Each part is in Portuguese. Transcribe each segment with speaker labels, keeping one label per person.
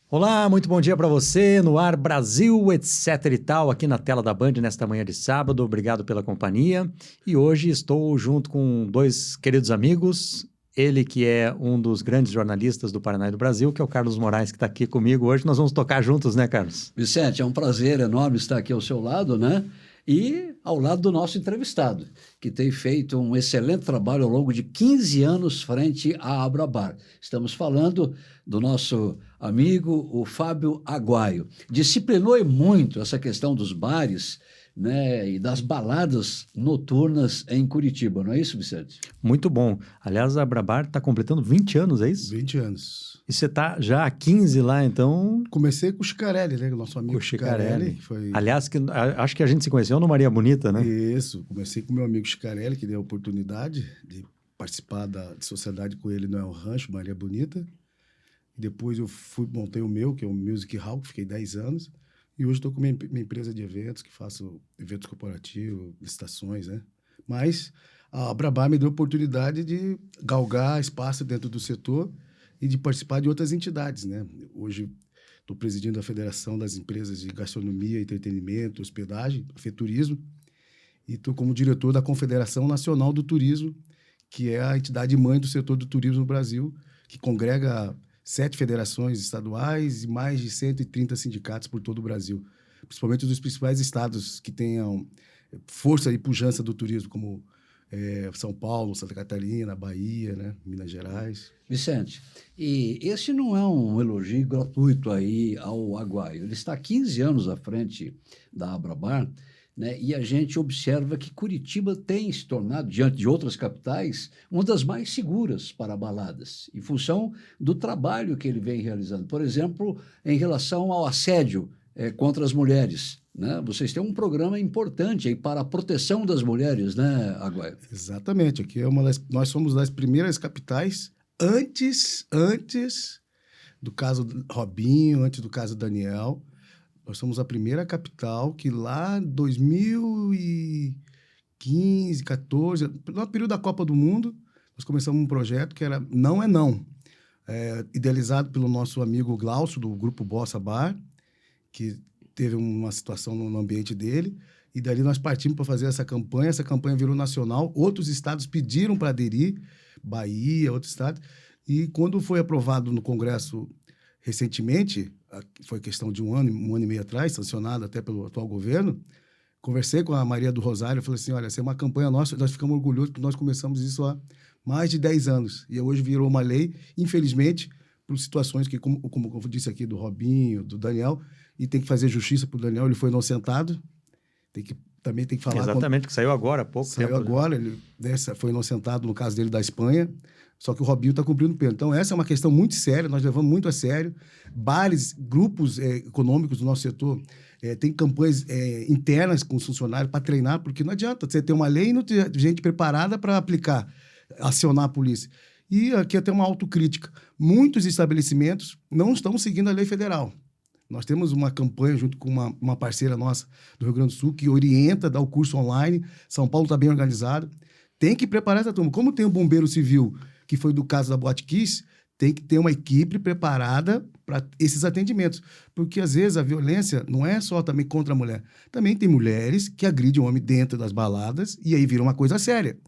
Speaker 1: Olá, muito bom dia para você, no ar Brasil, etc e tal, aqui na tela da Band nesta manhã de sábado. Obrigado pela companhia. E hoje estou junto com dois queridos amigos, ele que é um dos grandes jornalistas do Paraná e do Brasil, que é o Carlos Moraes, que está aqui comigo hoje. Nós vamos tocar juntos, né, Carlos?
Speaker 2: Vicente, é um prazer enorme estar aqui ao seu lado, né? E ao lado do nosso entrevistado, que tem feito um excelente trabalho ao longo de 15 anos frente à Abrabar. Estamos falando do nosso amigo, o Fábio Aguaio. Disciplinou muito essa questão dos bares, né, e das baladas noturnas em Curitiba, não é isso, Vicente?
Speaker 1: Muito bom. Aliás, a Abrabar está completando 20 anos, é isso?
Speaker 3: 20 anos.
Speaker 1: E você está já há 15 lá, então...
Speaker 3: Comecei com o Chicarelli, né? O nosso amigo
Speaker 1: Com o Chicarelli.
Speaker 3: Foi...
Speaker 1: Aliás, acho que a gente se conheceu no Maria Bonita, né?
Speaker 3: Isso. Comecei com o meu amigo Chicarelli, que deu a oportunidade de participar de sociedade com ele no El Rancho, Maria Bonita. E depois eu montei o meu, que é o Music Hall, que fiquei 10 anos. E hoje estou com minha empresa de eventos, que faço eventos corporativos, licitações, né? Mas a Abrabar me deu a oportunidade de galgar espaço dentro do setor e de participar de outras entidades, né? Hoje estou presidindo a Federação das Empresas de Gastronomia, Entretenimento, Hospedagem, Feturismo, e estou como diretor da Confederação Nacional do Turismo, que é a entidade mãe do setor do turismo no Brasil, que congrega 7 federações estaduais e mais de 130 sindicatos por todo o Brasil, principalmente dos principais estados que tenham força e pujança do turismo, como São Paulo, Santa Catarina, Bahia, né? Minas Gerais.
Speaker 2: Vicente, e esse não é um elogio gratuito aí ao Aguaio. Ele está há 15 anos à frente da Abrabar, né? E a gente observa que Curitiba tem se tornado, diante de outras capitais, uma das mais seguras para baladas, em função do trabalho que ele vem realizando. Por exemplo, em relação ao assédio contra as mulheres, né? Vocês têm um programa importante aí para a proteção das mulheres, né, Aguaio?
Speaker 3: Exatamente. Aqui nós somos das primeiras capitais antes do caso Robinho, antes do caso Daniel. Nós somos a primeira capital que lá em 2015, 14, no período da Copa do Mundo, nós começamos um projeto que era Não é Não, idealizado pelo nosso amigo Glaucio, do Grupo Bossa Bar, que teve uma situação no ambiente dele, e dali nós partimos para fazer essa campanha virou nacional, outros estados pediram para aderir, Bahia, outros estados, e quando foi aprovado no Congresso recentemente, foi questão de um ano e meio atrás, sancionado até pelo atual governo, conversei com a Maria do Rosário e falei assim, olha, essa é uma campanha nossa, nós ficamos orgulhosos porque nós começamos isso há mais de 10 anos, e hoje virou uma lei, infelizmente, por situações que, como eu disse aqui, do Robinho, do Daniel, e tem que fazer justiça para o Daniel, ele foi inocentado, também tem que falar...
Speaker 1: Exatamente, que saiu agora há pouco tempo.
Speaker 3: Saiu agora, ele foi inocentado no caso dele da Espanha, só que o Robinho está cumprindo pena. Então, essa é uma questão muito séria, nós levamos muito a sério. Bares, grupos econômicos do nosso setor tem campanhas internas com os funcionários para treinar, porque não adianta você ter uma lei e não ter gente preparada para aplicar, acionar a polícia. E aqui até uma autocrítica. Muitos estabelecimentos não estão seguindo a lei federal. Nós temos uma campanha junto com uma parceira nossa do Rio Grande do Sul que orienta, dá o curso online. São Paulo está bem organizado. Tem que preparar essa turma. Como tem o bombeiro civil, que foi do caso da Boate Kiss, tem que ter uma equipe preparada para esses atendimentos. Porque, às vezes, a violência não é só também contra a mulher. Também tem mulheres que agridem o homem dentro das baladas e aí vira uma coisa séria.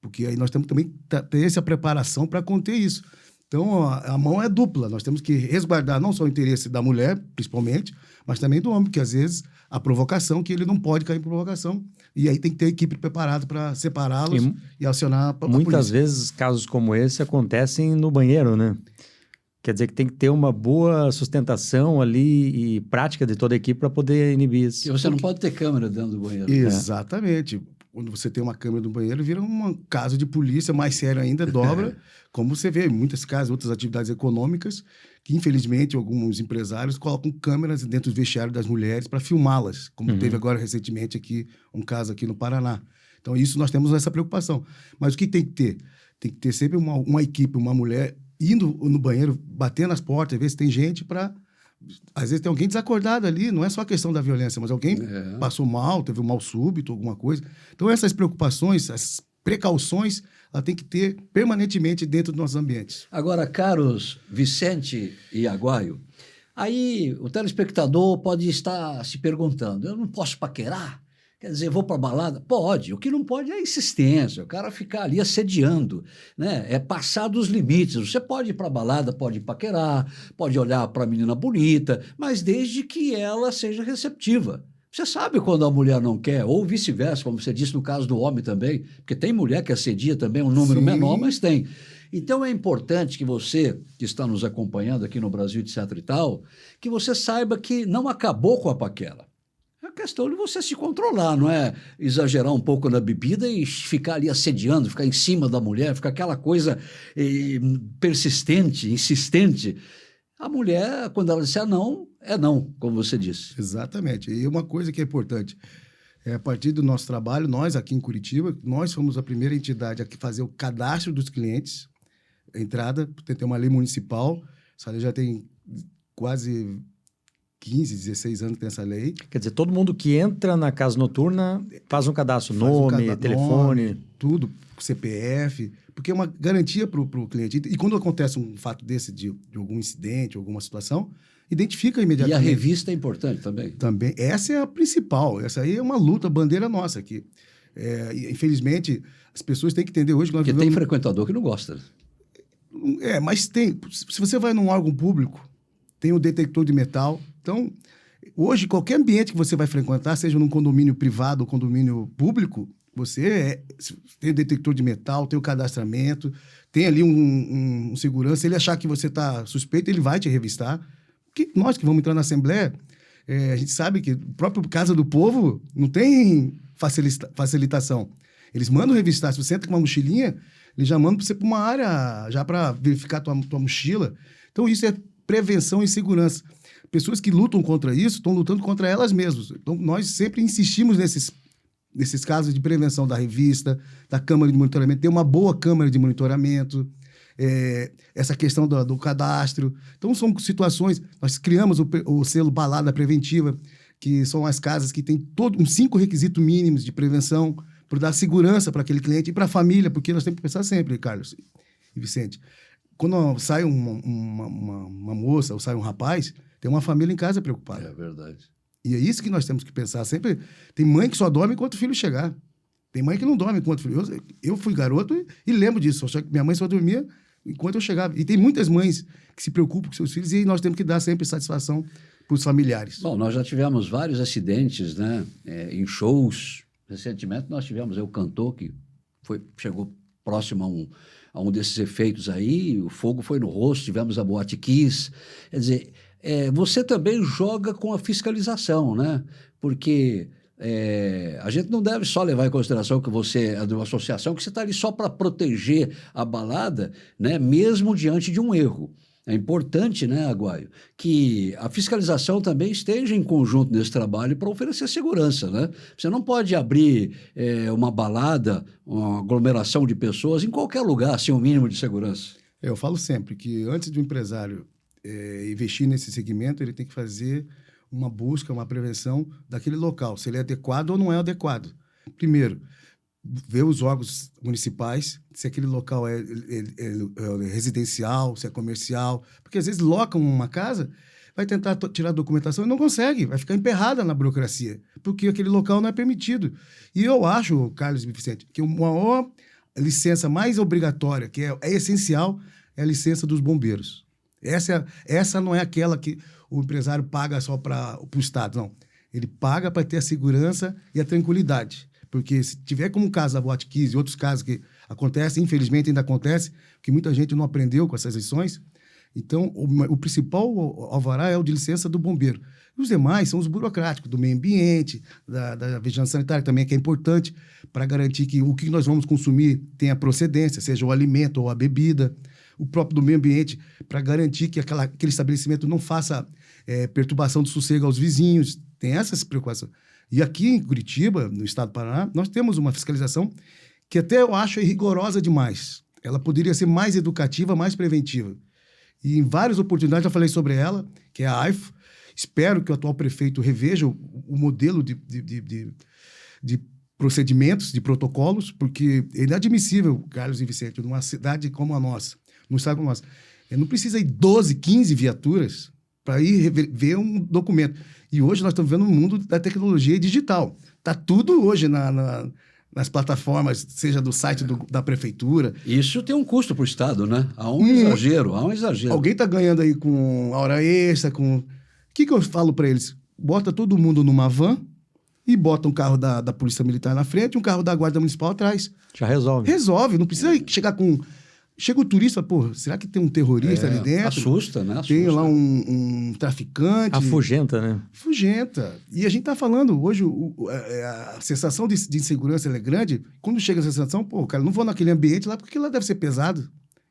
Speaker 3: Porque aí nós temos também que ter essa preparação para conter isso. Então, a mão é dupla. Nós temos que resguardar não só o interesse da mulher, principalmente, mas também do homem, porque, às vezes, a provocação, que ele não pode cair em provocação. E aí tem que ter equipe preparada para separá-los e acionar a polícia.
Speaker 1: Muitas vezes, casos como esse acontecem no banheiro, né? Quer dizer que tem que ter uma boa sustentação ali e prática de toda a equipe para poder inibir isso.
Speaker 2: E você não pode ter câmera dentro do banheiro.
Speaker 3: Exatamente. Quando você tem uma câmera no banheiro, vira um caso de polícia, mais sério ainda, dobra. Como você vê em muitos casos, outras atividades econômicas, que infelizmente alguns empresários colocam câmeras dentro do vestiário das mulheres para filmá-las, como teve agora recentemente aqui, um caso aqui no Paraná. Então, isso nós temos essa preocupação. Mas o que tem que ter? Tem que ter sempre uma equipe, uma mulher indo no banheiro, batendo nas portas, ver se tem gente para... Às vezes tem alguém desacordado ali, não é só a questão da violência, mas alguém passou mal, teve um mal súbito, alguma coisa. Então, essas preocupações, essas precauções, ela tem que ter permanentemente dentro dos nossos ambientes.
Speaker 2: Agora, caros Vicente e Aguaio, Aí o telespectador pode estar se perguntando, eu não posso paquerar? Quer dizer, vou para a balada? Pode. O que não pode é a insistência, o cara ficar ali assediando, né? É passar dos limites. Você pode ir para a balada, pode paquerar, pode olhar para a menina bonita, mas desde que ela seja receptiva. Você sabe quando a mulher não quer, ou vice-versa, como você disse no caso do homem também, porque tem mulher que assedia também, um número menor, mas tem. Então é importante que você, que está nos acompanhando aqui no Brasil, etc e tal, que você saiba que não acabou com a paquera. É a questão de você se controlar, não é exagerar um pouco na bebida e ficar ali assediando, ficar em cima da mulher, ficar aquela coisa persistente, insistente. A mulher, quando ela disser não, é não, como você disse.
Speaker 3: Exatamente. E uma coisa que é importante, a partir do nosso trabalho, nós aqui em Curitiba, nós fomos a primeira entidade a fazer o cadastro dos clientes, a entrada, tem uma lei municipal, essa lei já tem quase 15, 16 anos que tem essa lei.
Speaker 1: Quer dizer, todo mundo que entra na casa noturna faz um cadastro, nome, telefone.
Speaker 3: Tudo, CPF, porque é uma garantia para o cliente. E quando acontece um fato desse, de algum incidente, alguma situação, identifica imediatamente.
Speaker 2: E a revista é importante também.
Speaker 3: Também. Essa é a principal. Essa aí é uma luta, bandeira nossa aqui. Infelizmente, as pessoas têm que entender hoje que nós
Speaker 2: porque tem frequentador que não gosta.
Speaker 3: Mas tem. Se você vai num órgão público, tem o detector de metal. Então, hoje, qualquer ambiente que você vai frequentar, seja num condomínio privado ou condomínio público, você tem o detector de metal, tem o cadastramento, tem ali um segurança. Se ele achar que você está suspeito, ele vai te revistar. Porque nós que vamos entrar na Assembleia, a gente sabe que o próprio Casa do Povo não tem facilitação. Eles mandam revistar. Se você entra com uma mochilinha, eles já mandam você para uma área já para verificar tua mochila. Então, isso é prevenção e segurança. Pessoas que lutam contra isso estão lutando contra elas mesmas. Então, nós sempre insistimos nesses casos de prevenção da revista, da câmara de monitoramento, ter uma boa câmara de monitoramento, essa questão do cadastro. Então, são situações... Nós criamos o selo Balada Preventiva, que são as casas que têm uns 5 requisitos mínimos de prevenção para dar segurança para aquele cliente e para a família, porque nós temos que pensar sempre, Carlos e Vicente, quando sai uma moça ou sai um rapaz, tem uma família em casa preocupada.
Speaker 2: É verdade.
Speaker 3: E é isso que nós temos que pensar sempre. Tem mãe que só dorme enquanto o filho chegar. Tem mãe que não dorme enquanto o filho... Eu fui garoto e lembro disso. Só que minha mãe só dormia enquanto eu chegava. E tem muitas mães que se preocupam com seus filhos e nós temos que dar sempre satisfação para os familiares.
Speaker 2: Bom, nós já tivemos vários acidentes, né? Em shows. Recentemente nós tivemos o cantor que chegou próximo a um desses efeitos aí, o fogo foi no rosto, tivemos a Boate Kiss. Quer dizer, você também joga com a fiscalização, né? Porque a gente não deve só levar em consideração que você é de uma associação, que você está ali só para proteger a balada, né? Mesmo diante de um erro. É importante, né, Aguaio, que a fiscalização também esteja em conjunto nesse trabalho para oferecer segurança, né? Você não pode abrir uma balada, uma aglomeração de pessoas em qualquer lugar sem o mínimo de segurança.
Speaker 3: Eu falo sempre que antes do empresário investir nesse segmento, ele tem que fazer uma busca, uma prevenção daquele local, se ele é adequado ou não é adequado. Primeiro, ver os órgãos municipais, se aquele local é residencial, se é comercial, porque às vezes locam uma casa, vai tentar tirar a documentação e não consegue, vai ficar emperrada na burocracia, porque aquele local não é permitido. E eu acho, Carlos e Vicente, que a maior licença mais obrigatória, que é essencial, é a licença dos bombeiros. Essa não é aquela que o empresário paga só para o Estado, não. Ele paga para ter a segurança e a tranquilidade. Porque se tiver como o caso da Boate Kiss e outros casos que acontecem, infelizmente ainda acontece, que muita gente não aprendeu com essas lições, então o principal alvará é o de licença do bombeiro. E os demais são os burocráticos, do meio ambiente, da vigilância sanitária também, que é importante para garantir que o que nós vamos consumir tenha procedência, seja o alimento ou a bebida. O próprio do meio ambiente, para garantir que aquele estabelecimento não faça perturbação do sossego aos vizinhos. Tem essas preocupações. E aqui em Curitiba, no estado do Paraná, nós temos uma fiscalização que até eu acho rigorosa demais. Ela poderia ser mais educativa, mais preventiva. E em várias oportunidades já falei sobre ela, que é a AIFO. Espero que o atual prefeito reveja o modelo de procedimentos, de protocolos, porque é inadmissível, Carlos e Vicente, numa cidade como a nossa, num estado como o nosso, não precisa ir 12, 15 viaturas para ir ver um documento. E hoje nós estamos vendo um mundo da tecnologia digital. Está tudo hoje nas plataformas, seja do site da prefeitura.
Speaker 2: Isso tem um custo para o Estado, né? Há um exagero.
Speaker 3: Alguém está ganhando aí com hora extra, com... O que eu falo para eles? Bota todo mundo numa van e bota um carro da Polícia Militar na frente e um carro da Guarda Municipal atrás.
Speaker 1: Já resolve.
Speaker 3: Resolve, não precisa chegar com... Chega o turista, pô, será que tem um terrorista ali dentro?
Speaker 2: Assusta, né?
Speaker 3: Tem lá um traficante.
Speaker 1: Afugenta, né?
Speaker 3: Afugenta. E a gente tá falando, hoje, a sensação de insegurança ela é grande. Quando chega a sensação, pô, cara, não vou naquele ambiente lá porque lá deve ser pesado.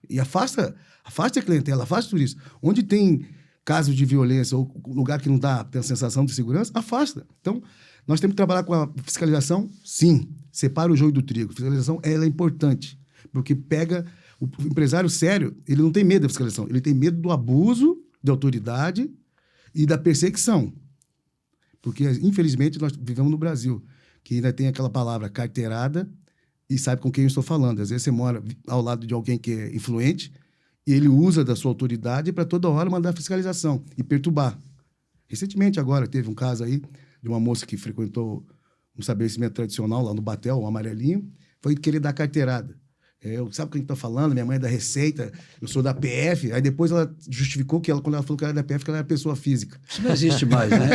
Speaker 3: E afasta a clientela, afasta o turista. Onde tem casos de violência ou lugar que não tem a sensação de segurança, afasta. Então, nós temos que trabalhar com a fiscalização, sim. Separa o joio do trigo. A fiscalização, ela é importante, porque pega... O empresário sério, ele não tem medo da fiscalização, ele tem medo do abuso de autoridade e da perseguição. Porque, infelizmente, nós vivemos no Brasil, que ainda tem aquela palavra carteirada e sabe com quem eu estou falando. Às vezes você mora ao lado de alguém que é influente e ele usa da sua autoridade para toda hora mandar fiscalização e perturbar. Recentemente, agora, teve um caso aí de uma moça que frequentou um estabelecimento tradicional lá no Batel, um amarelinho, foi querer dar carteirada. Sabe o que a gente está falando? Minha mãe é da Receita, eu sou da PF. Aí depois ela justificou que quando ela falou que ela era da PF, que ela era pessoa física.
Speaker 2: Isso não existe mais, né?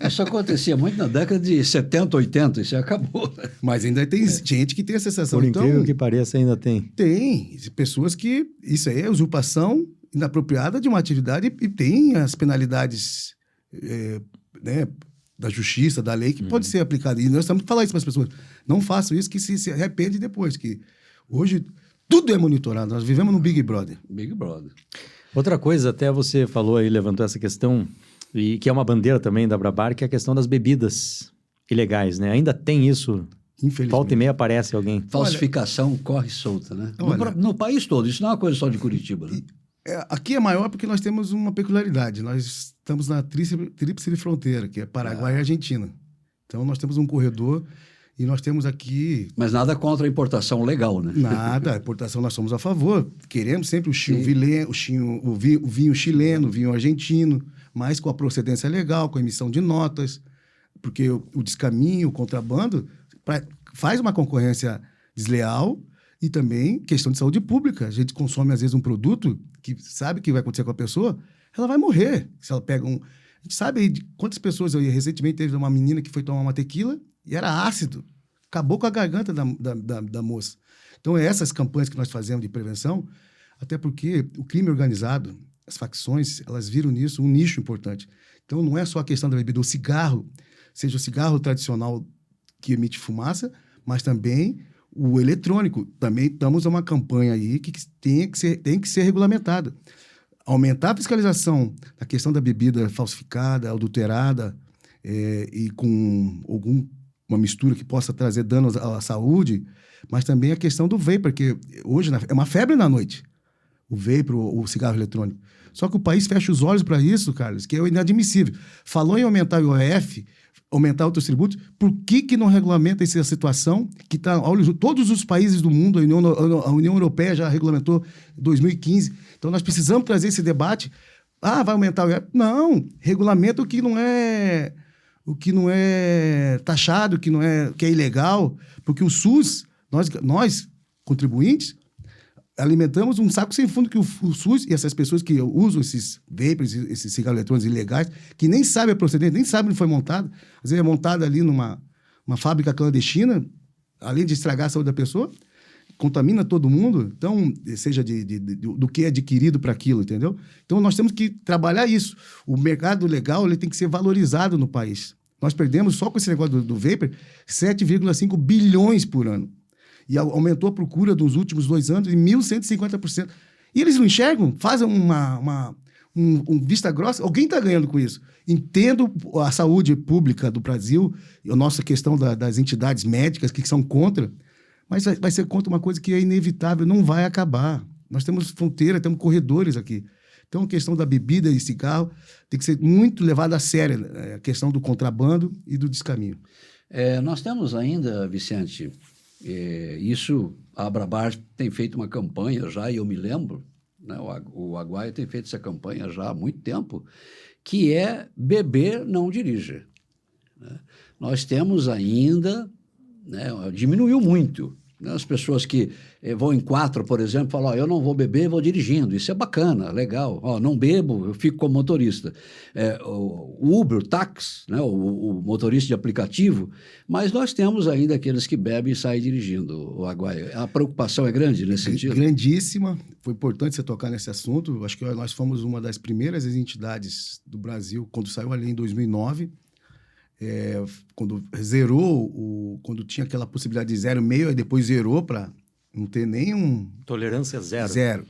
Speaker 2: Isso acontecia muito na década de 70, 80, isso acabou.
Speaker 3: Mas ainda tem gente que tem essa sensação.
Speaker 1: Por incrível que pareça, ainda tem.
Speaker 3: Tem. Pessoas que... Isso aí é usurpação inapropriada de uma atividade e tem as penalidades né, da justiça, da lei, que pode ser aplicada. E nós temos que falar isso para as pessoas. Não façam isso, que se arrepende depois, que... Hoje, tudo é monitorado. Nós vivemos no Big Brother.
Speaker 2: Big Brother.
Speaker 1: Outra coisa, até você falou aí, levantou essa questão, e que é uma bandeira também da Abrabar, que é a questão das bebidas ilegais, né? Ainda tem isso.
Speaker 3: Infelizmente.
Speaker 1: Volta e meia aparece alguém.
Speaker 2: Falsificação corre solta, né? No país todo. Isso não é uma coisa só de Curitiba, né?
Speaker 3: Aqui é maior porque nós temos uma peculiaridade. Nós estamos na tríplice fronteira, que é Paraguai e Argentina. Então, nós temos um corredor... E nós temos aqui...
Speaker 2: Mas nada contra a importação legal, né?
Speaker 3: Nada, a importação nós somos a favor. Queremos sempre o vinho chileno, o vinho argentino, mas com a procedência legal, com a emissão de notas, porque o descaminho, o contrabando, faz uma concorrência desleal e também questão de saúde pública. A gente consome, às vezes, um produto que sabe o que vai acontecer com a pessoa, ela vai morrer. Se ela pega A gente sabe aí de quantas pessoas... Recentemente teve uma menina que foi tomar uma tequila e era ácido. Acabou com a garganta da moça. Então, essas campanhas que nós fazemos de prevenção, até porque o crime organizado, as facções, elas viram nisso um nicho importante. Então, não é só a questão da bebida. O cigarro, seja o cigarro tradicional que emite fumaça, mas também o eletrônico. Também estamos a uma campanha aí que tem que ser regulamentada. Aumentar a fiscalização da questão da bebida falsificada, adulterada, e com uma mistura que possa trazer danos à saúde, mas também a questão do vapor, porque hoje é uma febre na noite, o vapor, o cigarro eletrônico. Só que o país fecha os olhos para isso, Carlos, que é inadmissível. Falou em aumentar o IOF, aumentar outros tributos, por que não regulamenta essa situação que está... Todos os países do mundo, a União Europeia já regulamentou em 2015. Então, nós precisamos trazer esse debate. Vai aumentar o IOF? Não, regulamenta o que não é taxado, que é ilegal, porque o SUS, nós contribuintes, alimentamos um saco sem fundo que o SUS e essas pessoas que usam esses vapors, esses cigarros eletrônicos ilegais, que nem sabem a procedência, nem sabem onde foi montado, às vezes é montado ali numa fábrica clandestina, além de estragar a saúde da pessoa, contamina todo mundo, então, seja do que é adquirido para aquilo, entendeu? Então, nós temos que trabalhar isso. O mercado legal ele tem que ser valorizado no país. Nós perdemos, só com esse negócio do vapor, 7,5 bilhões por ano. E aumentou a procura nos últimos 2 anos em 1.150%. E eles não enxergam? Fazem um vista grossa. Alguém está ganhando com isso. Entendo a saúde pública do Brasil, a nossa questão das entidades médicas que são contra, mas vai ser contra uma coisa que é inevitável, não vai acabar. Nós temos fronteira, temos corredores aqui. Então, a questão da bebida e cigarro tem que ser muito levada a sério, né? A questão do contrabando e do descaminho.
Speaker 2: Nós temos ainda, Vicente, a Abrabar tem feito uma campanha já, e eu me lembro, né? O Aguaio tem feito essa campanha já há muito tempo, que é beber, não dirija. Né? Nós temos ainda, né, diminuiu muito. Né? As pessoas que vão em 4, por exemplo, falam, eu não vou beber, vou dirigindo. Isso é bacana, legal. Não bebo, eu fico como motorista. O Uber, o táxi, né, o motorista de aplicativo, mas nós temos ainda aqueles que bebem e saem dirigindo, o Aguaio. A preocupação é grande nesse sentido?
Speaker 3: Grandíssima. Foi importante você tocar nesse assunto. Acho que nós fomos uma das primeiras entidades do Brasil, quando saiu a lei em 2009, quando zerou, quando tinha aquela possibilidade de 0,5, aí depois zerou para não ter nenhum...
Speaker 1: Tolerância zero.
Speaker 3: Zero.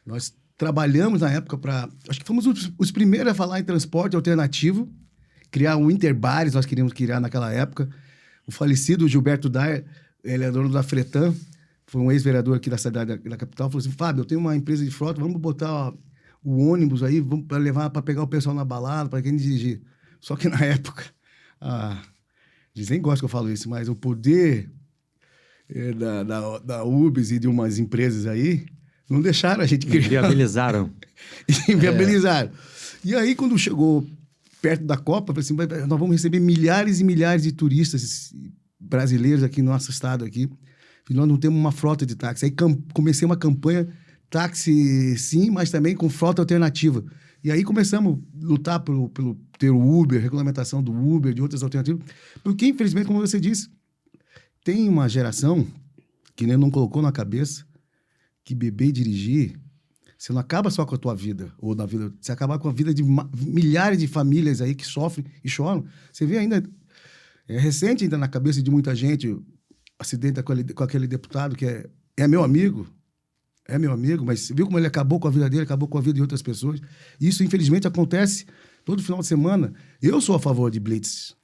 Speaker 3: Nós trabalhamos na época para... Acho que fomos os primeiros a falar em transporte alternativo, criar o Interbares, nós queríamos criar naquela época. O falecido Gilberto Daia, ele é dono da Fretan, foi um ex-vereador aqui da cidade da capital, falou assim, Fábio, eu tenho uma empresa de frota, vamos botar o ônibus aí, vamos para levar, para pegar o pessoal na balada, para quem dirigir. Só que na época... eles nem gostam que eu falo isso, mas o poder da UBS e de umas empresas aí não deixaram a gente criar.
Speaker 1: Inviabilizaram.
Speaker 3: Inviabilizaram. E aí, quando chegou perto da Copa, eu falei assim, nós vamos receber milhares e milhares de turistas brasileiros aqui no nosso estado aqui, e nós não temos uma frota de táxi. Aí comecei uma campanha, táxi sim, mas também com frota alternativa. E aí começamos a lutar pelo ter o Uber, regulamentação do Uber, de outras alternativas. Porque, infelizmente, como você disse, tem uma geração que nem não colocou na cabeça que beber e dirigir, você não acaba só com a tua vida, ou na vida, você acaba com a vida de milhares de famílias aí que sofrem e choram. Você vê ainda, é recente ainda na cabeça de muita gente, o acidente com aquele deputado que é meu amigo, mas viu como ele acabou com a vida dele, acabou com a vida de outras pessoas. Isso, infelizmente, acontece todo final de semana. Eu sou a favor de blitz.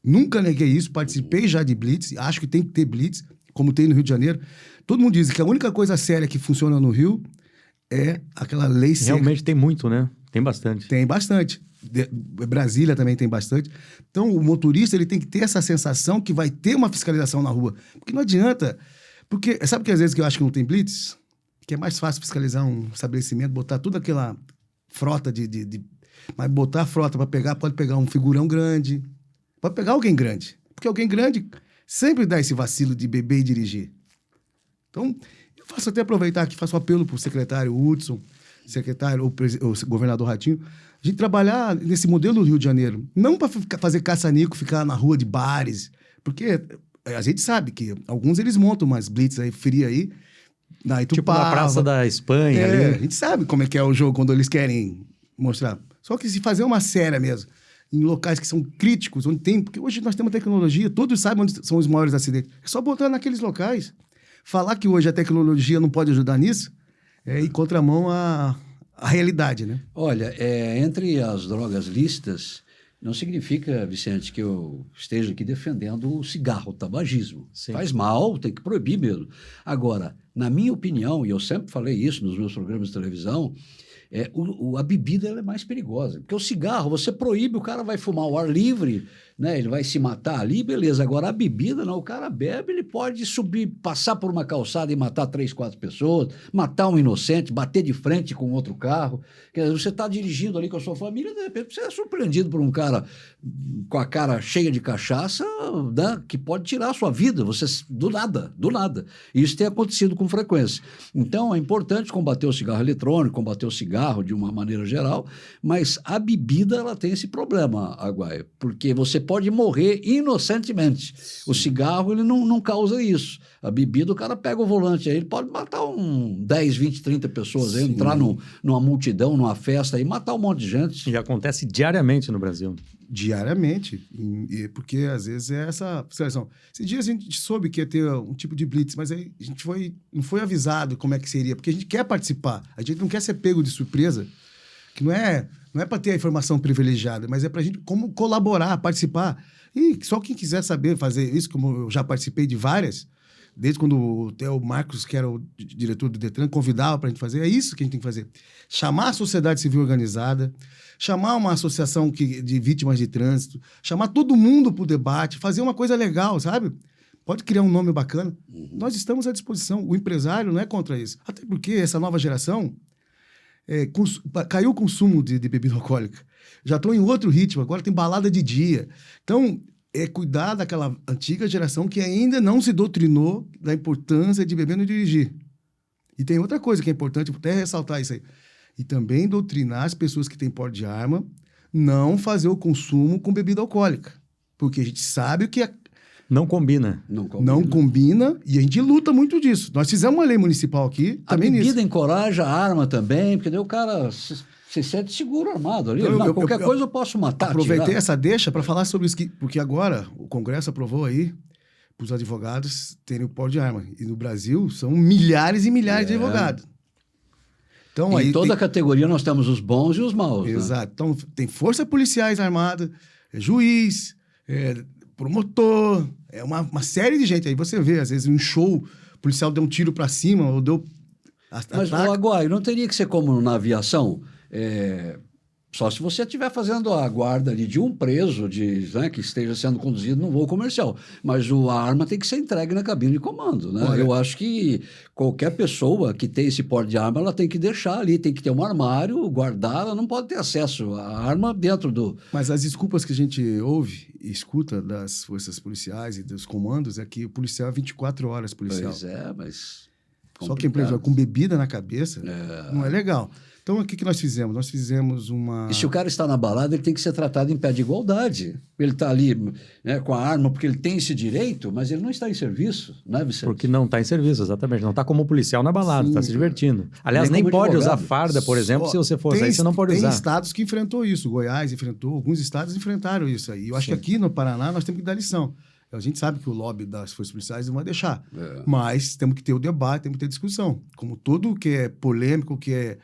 Speaker 3: Nunca neguei isso, participei já de blitz, acho que tem que ter blitz, como tem no Rio de Janeiro. Todo mundo diz que a única coisa séria que funciona no Rio é aquela lei seca.
Speaker 1: Realmente tem muito, né? Tem bastante.
Speaker 3: Tem bastante. Brasília também tem bastante. Então, o motorista ele tem que ter essa sensação que vai ter uma fiscalização na rua. Porque não adianta... Porque, sabe que às vezes que eu acho que não tem blitz? Que é mais fácil fiscalizar um estabelecimento, botar toda aquela frota mas botar a frota para pegar, pode pegar um figurão grande, pode pegar alguém grande. Porque alguém grande sempre dá esse vacilo de beber e dirigir. Então, eu faço até aproveitar aqui, faço um apelo para o secretário Hudson, o governador Ratinho, a gente trabalhar nesse modelo do Rio de Janeiro. Não para fazer caça-nico, ficar na rua de bares, porque a gente sabe que alguns eles montam umas blitz aí, fria aí,
Speaker 1: tipo na Praça da Espanha. Ali.
Speaker 3: A gente sabe como é que é o jogo quando eles querem mostrar. Só que se fazer uma séria mesmo, em locais que são críticos, onde tem... Porque hoje nós temos tecnologia, todos sabem onde são os maiores acidentes. É só botar naqueles locais. Falar que hoje a tecnologia não pode ajudar nisso é ir contramão à realidade, né?
Speaker 2: Olha, entre as drogas lícitas, não significa, Vicente, que eu esteja aqui defendendo o cigarro, o tabagismo. Sim. Faz mal, tem que proibir mesmo. Agora, na minha opinião, e eu sempre falei isso nos meus programas de televisão, a bebida ela é mais perigosa. Porque o cigarro, você proíbe, o cara vai fumar ao ar livre, né? Ele vai se matar ali, beleza. Agora, a bebida, não, o cara bebe, ele pode subir, passar por uma calçada e matar 3, 4 pessoas, matar um inocente, bater de frente com outro carro. Quer dizer, você está dirigindo ali com a sua família, de repente você é surpreendido por um cara com a cara cheia de cachaça, né? Que pode tirar a sua vida, você do nada. Isso tem acontecido com frequência. Então, é importante combater o cigarro eletrônico, combater o cigarro de uma maneira geral, mas a bebida, ela tem esse problema, Aguaio, porque você pode morrer inocentemente. Sim. O cigarro, ele não causa isso. A bebida, o cara pega o volante aí, ele pode matar 10, 20, 30 pessoas, aí, entrar numa multidão, numa festa e matar um monte de gente.
Speaker 1: E acontece diariamente no Brasil.
Speaker 3: Diariamente, porque às vezes é essa fiscalização. Esses dias a gente soube que ia ter um tipo de blitz, mas aí a gente não foi avisado como é que seria, porque a gente quer participar, a gente não quer ser pego de surpresa, que não é para ter a informação privilegiada, mas é para a gente como colaborar, participar. E só quem quiser saber fazer isso, como eu já participei de várias, desde quando até o Marcos, que era o diretor do Detran, convidava para a gente fazer, é isso que a gente tem que fazer. Chamar a sociedade civil organizada, chamar uma associação de vítimas de trânsito, chamar todo mundo para o debate, fazer uma coisa legal, sabe? Pode criar um nome bacana. Nós estamos à disposição. O empresário não é contra isso. Até porque essa nova geração, caiu o consumo de bebida alcoólica. Já estão em outro ritmo, agora tem balada de dia. Então, é cuidar daquela antiga geração que ainda não se doutrinou da importância de beber e dirigir. E tem outra coisa que é importante, vou até ressaltar isso aí. E também doutrinar as pessoas que têm porte de arma não fazer o consumo com bebida alcoólica. Porque a gente sabe o que é.
Speaker 1: Não combina.
Speaker 3: Não combina e a gente luta muito disso. Nós fizemos uma lei municipal aqui
Speaker 2: A
Speaker 3: também
Speaker 2: bebida
Speaker 3: nisso.
Speaker 2: encoraja a arma também, porque daí o cara se sente seguro armado ali.
Speaker 3: Então,
Speaker 2: Não, qualquer coisa eu posso matar,
Speaker 3: Aproveitei
Speaker 2: tirar.
Speaker 3: essa deixa para falar sobre isso, porque agora o Congresso aprovou aí para os advogados terem o porte de arma. E no Brasil são milhares e milhares de advogados. Então,
Speaker 2: Em
Speaker 3: aí
Speaker 2: toda a categoria nós temos os bons e os maus. Né?
Speaker 3: Exato. Então, tem força policiais armada, juiz, promotor, uma série de gente. Aí você vê, às vezes, um show, o policial deu um tiro para cima ou deu...
Speaker 2: Mas, Aguaio, não teria que ser como na aviação? Só se você estiver fazendo a guarda ali de um preso né, que esteja sendo conduzido num voo comercial. Mas a arma tem que ser entregue na cabine de comando. Né?
Speaker 3: Olha,
Speaker 2: eu acho que qualquer pessoa que tem esse porte de arma, ela tem que deixar ali, tem que ter um armário, guardar, ela não pode ter acesso à arma dentro do...
Speaker 3: Mas as desculpas que a gente ouve e escuta das forças policiais e dos comandos é que o policial é 24 horas policial.
Speaker 2: Pois é, mas...
Speaker 3: Só que, por exemplo, com bebida na cabeça, não é legal. Então, o que nós fizemos? Nós fizemos uma...
Speaker 2: E se o cara está na balada, ele tem que ser tratado em pé de igualdade. Ele está ali, né, com a arma porque ele tem esse direito, mas ele não está em serviço, né, Vicente?
Speaker 1: Porque não está em serviço, exatamente. Não está como policial na balada, está se divertindo. Aliás, nem pode
Speaker 2: advogado.
Speaker 1: usar farda, por exemplo, se você for sair, você não pode usar.
Speaker 3: Tem estados que enfrentou isso. Goiás enfrentou, alguns estados enfrentaram isso aí. Eu acho que aqui no Paraná nós temos que dar lição. A gente sabe que o lobby das forças policiais não vai deixar. Mas temos que ter o debate, temos que ter discussão. Como tudo que é polêmico, que é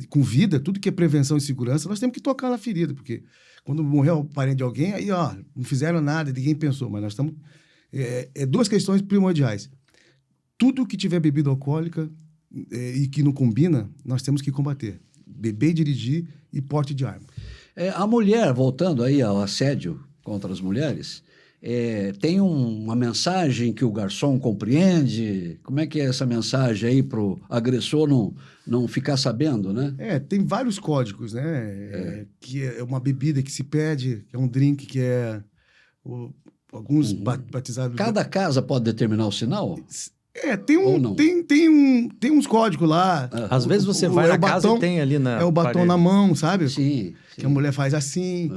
Speaker 3: com vida, tudo que é prevenção e segurança, nós temos que tocar na ferida, porque quando morreu o parente de alguém, aí, não fizeram nada, ninguém pensou, mas nós estamos... duas questões primordiais. Tudo que tiver bebida alcoólica e que não combina, nós temos que combater. Beber e dirigir e porte de arma.
Speaker 2: A mulher, voltando aí ao assédio contra as mulheres... tem uma mensagem que o garçom compreende? Como é que é essa mensagem aí para o agressor não ficar sabendo, né?
Speaker 3: Tem vários códigos, né? Que é uma bebida que se pede, que é um drink que é... alguns batizados...
Speaker 2: Cada casa pode determinar o sinal?
Speaker 3: Tem uns códigos lá.
Speaker 1: Às vezes você vai na casa e tem ali na...
Speaker 3: É o batom na mão, sabe?
Speaker 2: Sim.
Speaker 3: Que a mulher faz assim...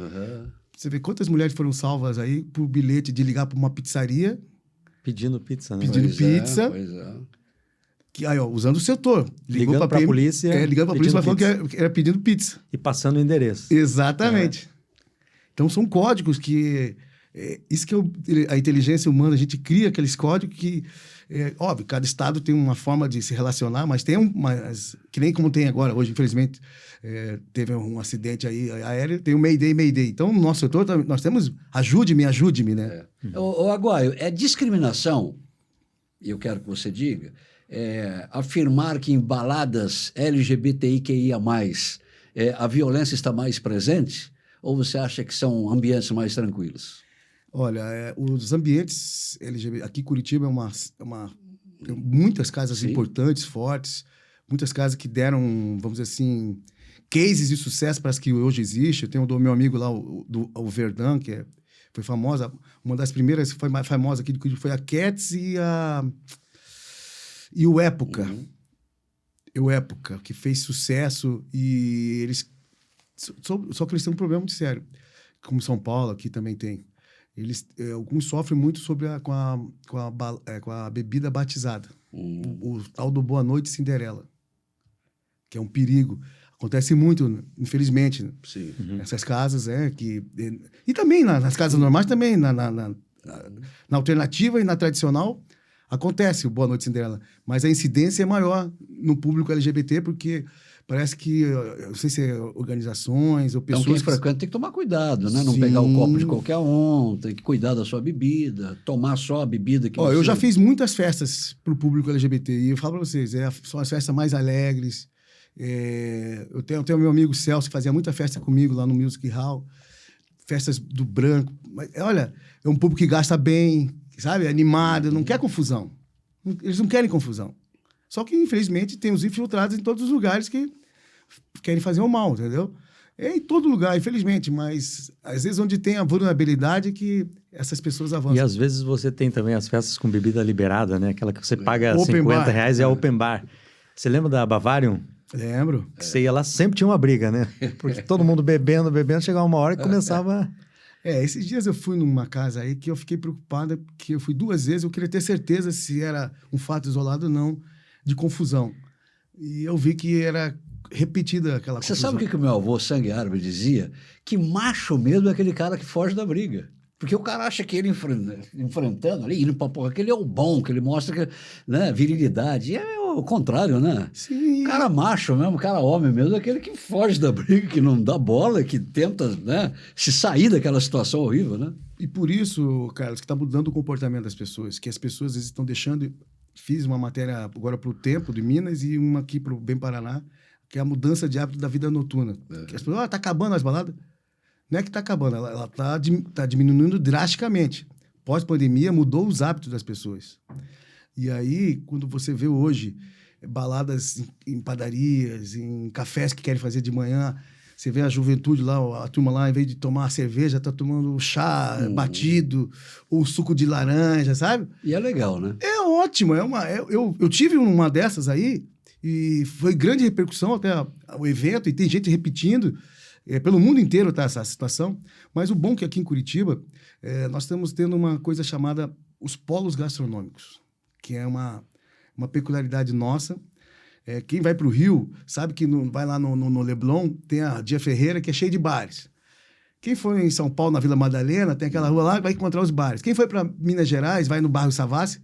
Speaker 3: Você vê quantas mulheres foram salvas aí por bilhete de ligar para uma pizzaria.
Speaker 1: Pedindo pizza, né?
Speaker 3: Pedindo pizza.
Speaker 2: Pois é.
Speaker 3: Que, aí, usando o setor.
Speaker 1: Ligando para a polícia.
Speaker 3: Ligando para a polícia, mas falando que era pedindo pizza.
Speaker 1: E passando o endereço.
Speaker 3: Exatamente. Então, são códigos que... isso que a inteligência humana, a gente cria aqueles códigos que... óbvio, cada estado tem uma forma de se relacionar, mas tem que nem como tem agora. Hoje, infelizmente, teve um acidente aí aéreo, tem o Mayday. Então, no nosso setor, nós temos ajude-me, né?
Speaker 2: Ô, Aguaio, é discriminação, e eu quero que você diga, afirmar que em baladas LGBTIQIA+, a violência está mais presente, ou você acha que são ambientes mais tranquilos?
Speaker 3: Olha, os ambientes LGBT... Aqui em Curitiba tem muitas casas importantes, fortes, muitas casas que deram, vamos dizer assim, cases de sucesso para as que hoje existem. Eu tenho do meu amigo lá, o Verdun, que foi famosa, uma das primeiras que foi mais famosa aqui de Curitiba foi a Cats e o Época. O Época, que fez sucesso e eles... Só que eles têm um problema muito sério, como São Paulo aqui também tem. Alguns sofrem muito com a bebida batizada. O tal do Boa Noite Cinderela, que é um perigo. Acontece muito, infelizmente, nessas casas. E também nas casas normais, também na alternativa e na tradicional, acontece o Boa Noite Cinderela. Mas a incidência é maior no público LGBT, porque... Parece que, eu não sei se é organizações ou pessoas...
Speaker 2: Então, quem frequenta tem que tomar cuidado, né? Não pegar o copo de qualquer um, tem que cuidar da sua bebida, tomar só a bebida que
Speaker 3: Eu já fiz muitas festas para o público LGBT e eu falo para vocês, são as festas mais alegres. Eu tenho meu amigo Celso, que fazia muita festa comigo lá no Music Hall, festas do branco. Mas, olha, é um público que gasta bem, sabe? Animado, não quer confusão. Eles não querem confusão. Só que, infelizmente, tem os infiltrados em todos os lugares que querem fazer o mal, entendeu? É em todo lugar, infelizmente, mas às vezes onde tem a vulnerabilidade que essas pessoas avançam.
Speaker 1: E às vezes você tem também as festas com bebida liberada, né? Aquela que você paga
Speaker 3: Open
Speaker 1: 50
Speaker 3: bar.
Speaker 1: reais e é open bar. Você lembra da Bavarium?
Speaker 3: Lembro.
Speaker 1: Que você ia lá, sempre tinha uma briga, né? Porque todo mundo bebendo, chegava uma hora que começava...
Speaker 3: Esses dias eu fui numa casa aí que eu fiquei preocupada, porque eu fui 2 vezes, eu queria ter certeza se era um fato isolado ou não, de confusão. E eu vi que era repetida aquela
Speaker 2: Você
Speaker 3: confusão.
Speaker 2: sabe o que o meu avô, sangue árabe, dizia? Que macho mesmo é aquele cara que foge da briga. Porque o cara acha que ele enfrentando ali, indo pra porra, que ele é o bom, que ele mostra que, né, virilidade. E é o contrário, né?
Speaker 3: Sim.
Speaker 2: O cara macho mesmo, o cara homem mesmo, é aquele que foge da briga, que não dá bola, que tenta, né, se sair daquela situação horrível, né?
Speaker 3: E por isso, Carlos, que está mudando o comportamento das pessoas, que as pessoas às vezes, estão deixando... Fiz uma matéria agora para o Tempo de Minas e uma aqui para o Bem Paraná, que é a mudança de hábito da vida noturna. Que as pessoas, tá acabando as baladas. Não é que tá acabando, ela tá diminuindo drasticamente. Pós-pandemia, mudou os hábitos das pessoas. E aí, quando você vê hoje baladas em padarias, em cafés que querem fazer de manhã, você vê a juventude lá, a turma lá, em vez de tomar cerveja, tá tomando chá batido, ou suco de laranja, sabe?
Speaker 2: E é legal, né?
Speaker 3: É ótimo. Eu tive uma dessas aí, e foi grande repercussão até o evento, e tem gente repetindo. Pelo mundo inteiro tá essa situação. Mas o bom é que aqui em Curitiba, nós estamos tendo uma coisa chamada os polos gastronômicos, que é uma peculiaridade nossa. Quem vai para o Rio sabe que vai lá no Leblon, tem a Dia Ferreira, que é cheia de bares. Quem for em São Paulo, na Vila Madalena, tem aquela rua lá, vai encontrar os bares. Quem foi para Minas Gerais, vai no bairro Savassi.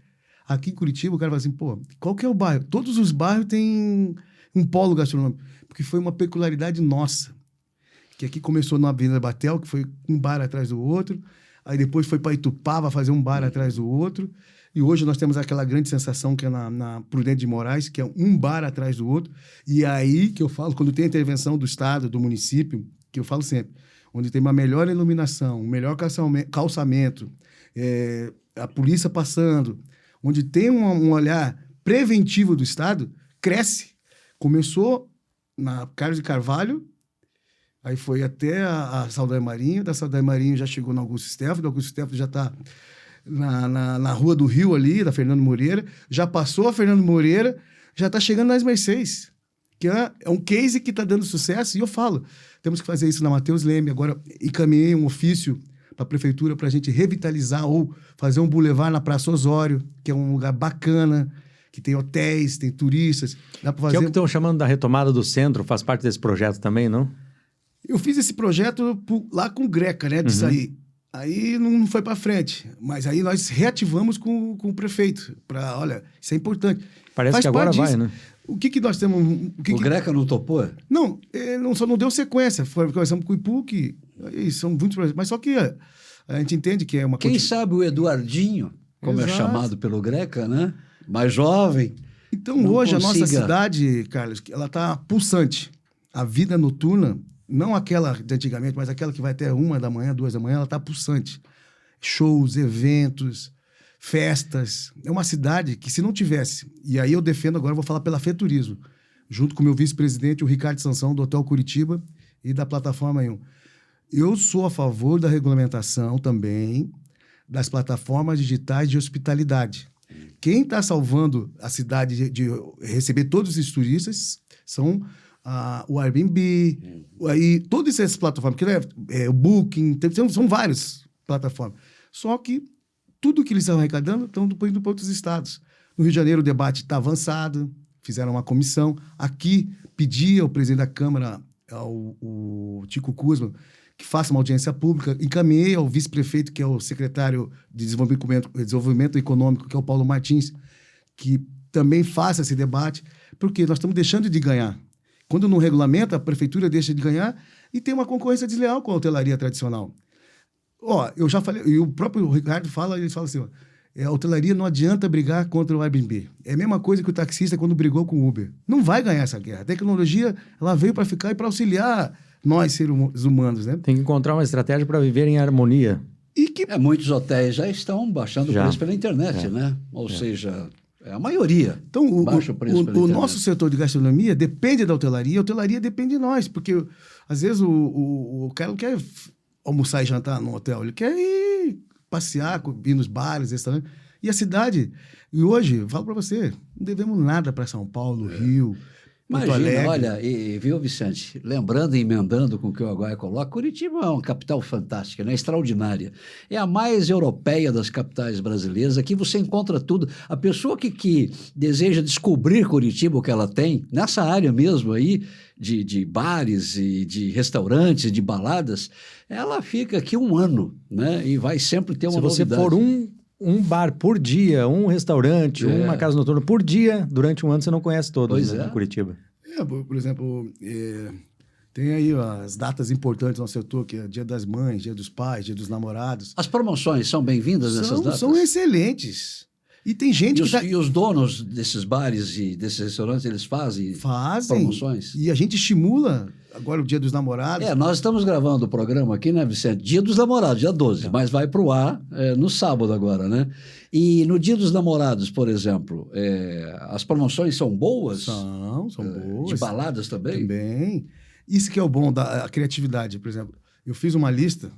Speaker 3: Aqui em Curitiba, o cara fala assim, pô, qual que é o bairro? Todos os bairros têm um polo gastronômico, porque foi uma peculiaridade nossa. Que aqui começou na Avenida Batel, que foi um bar atrás do outro. Aí depois foi para Itupava fazer um bar atrás do outro. E hoje nós temos aquela grande sensação que é na Prudente de Moraes, que é um bar atrás do outro. E aí que eu falo, quando tem a intervenção do Estado, do município, que eu falo sempre, onde tem uma melhor iluminação, um melhor calçamento, a polícia passando, onde tem um olhar preventivo do Estado, cresce. Começou na Carlos de Carvalho, aí foi até a Saldanha Marinho, da Saldanha Marinho já chegou no Augusto Stefano, do Augusto Stefano já está na Rua do Rio ali, da Fernando Moreira, já passou a Fernando Moreira, já está chegando nas Mercedes, que é um case que está dando sucesso, e eu falo, temos que fazer isso na Mateus Leme, agora encaminhei um ofício para a prefeitura para a gente revitalizar ou fazer um bulevar na Praça Osório, que é um lugar bacana, que tem hotéis, tem turistas, dá para fazer...
Speaker 1: Que é o que estão chamando da retomada do centro, faz parte desse projeto também, não?
Speaker 3: Eu fiz esse projeto lá com o Greca, né, de sair. Aí não foi para frente, mas aí nós reativamos com o prefeito, para, olha, isso é importante.
Speaker 1: Parece
Speaker 3: Faz
Speaker 1: que agora
Speaker 3: parte
Speaker 1: vai,
Speaker 3: disso.
Speaker 1: né?
Speaker 3: O que nós temos...
Speaker 2: O Greca não topou?
Speaker 3: Não, só não deu sequência. Conversamos com o IPUC, são muitos projetos, mas só que a gente entende que é uma...
Speaker 2: Quem sabe o Eduardinho, como
Speaker 3: Exato.
Speaker 2: é chamado pelo Greca, né? Mais jovem.
Speaker 3: Então,
Speaker 2: não
Speaker 3: hoje, a nossa
Speaker 2: consiga-
Speaker 3: cidade, Carlos, ela está pulsante. A vida noturna, não aquela de antigamente, mas aquela que vai até 1h, 2h, ela está pulsante. Shows, eventos, festas. É uma cidade que, se não tivesse, e aí eu defendo agora, vou falar pela FETurismo, junto com o meu vice-presidente, o Ricardo Sansão, do Hotel Curitiba e da Plataforma 1. Eu sou a favor da regulamentação também das plataformas digitais de hospitalidade. Quem está salvando a cidade de receber todos esses turistas são o Airbnb, aí, todas essas plataformas, que o Booking, são várias plataformas. Só que tudo que eles estão arrecadando estão indo para outros estados. No Rio de Janeiro o debate está avançado, fizeram uma comissão. Aqui pedia ao presidente da Câmara, o Tico Kuzma, que faça uma audiência pública, encaminhei ao vice-prefeito, que é o secretário de Desenvolvimento Econômico, que é o Paulo Martins, que também faça esse debate, porque nós estamos deixando de ganhar. Quando não regulamenta, a prefeitura deixa de ganhar e tem uma concorrência desleal com a hotelaria tradicional. Eu já falei, e o próprio Ricardo fala, ele fala assim, a hotelaria não adianta brigar contra o Airbnb. É a mesma coisa que o taxista quando brigou com o Uber. Não vai ganhar essa guerra. A tecnologia, ela veio para ficar e para auxiliar nós, seres humanos, né?
Speaker 1: Tem que encontrar uma estratégia para viver em harmonia.
Speaker 3: E que...
Speaker 2: Muitos hotéis já estão baixando o
Speaker 1: Já.
Speaker 2: preço pela internet, né? Ou seja, É a maioria.
Speaker 3: Então,
Speaker 2: Baixa o preço pela
Speaker 3: o
Speaker 2: internet.
Speaker 3: nosso setor de gastronomia depende da hotelaria, a hotelaria depende de nós, porque às vezes o cara não quer almoçar e jantar no hotel, ele quer ir passear, ir nos bares, restaurantes. E a cidade, e hoje, falo para você, não devemos nada para São Paulo, Rio, Porto
Speaker 2: Imagina,
Speaker 3: Alegre.
Speaker 2: olha, viu, Vicente? Lembrando e emendando com o que o Aguaia coloca, Curitiba é uma capital fantástica, né? Extraordinária. É a mais europeia das capitais brasileiras. Aqui você encontra tudo. A pessoa que deseja descobrir Curitiba, o que ela tem, nessa área mesmo aí, de bares e de restaurantes, de baladas, ela fica aqui um ano, né? E vai sempre ter uma
Speaker 1: Se você
Speaker 2: novidade.
Speaker 1: for um bar por dia, um restaurante, uma casa noturna por dia, durante um ano você não conhece todos,
Speaker 2: Pois
Speaker 1: né,
Speaker 2: é.
Speaker 1: em Curitiba.
Speaker 3: Por exemplo, tem aí as datas importantes no setor, que é Dia das Mães, Dia dos Pais, Dia dos Namorados.
Speaker 2: As promoções são bem-vindas nessas datas?
Speaker 3: São excelentes. E tem gente
Speaker 2: E os donos desses bares e desses restaurantes, eles fazem promoções?
Speaker 3: E a gente estimula agora o Dia dos Namorados.
Speaker 2: Nós estamos gravando o programa aqui, né, Vicente? Dia dos Namorados, dia 12, mas vai para o ar no sábado agora, né? E no Dia dos Namorados, por exemplo, as promoções são boas?
Speaker 3: São boas.
Speaker 2: De baladas também?
Speaker 3: Também. Isso que é o bom da criatividade, por exemplo. Eu fiz uma lista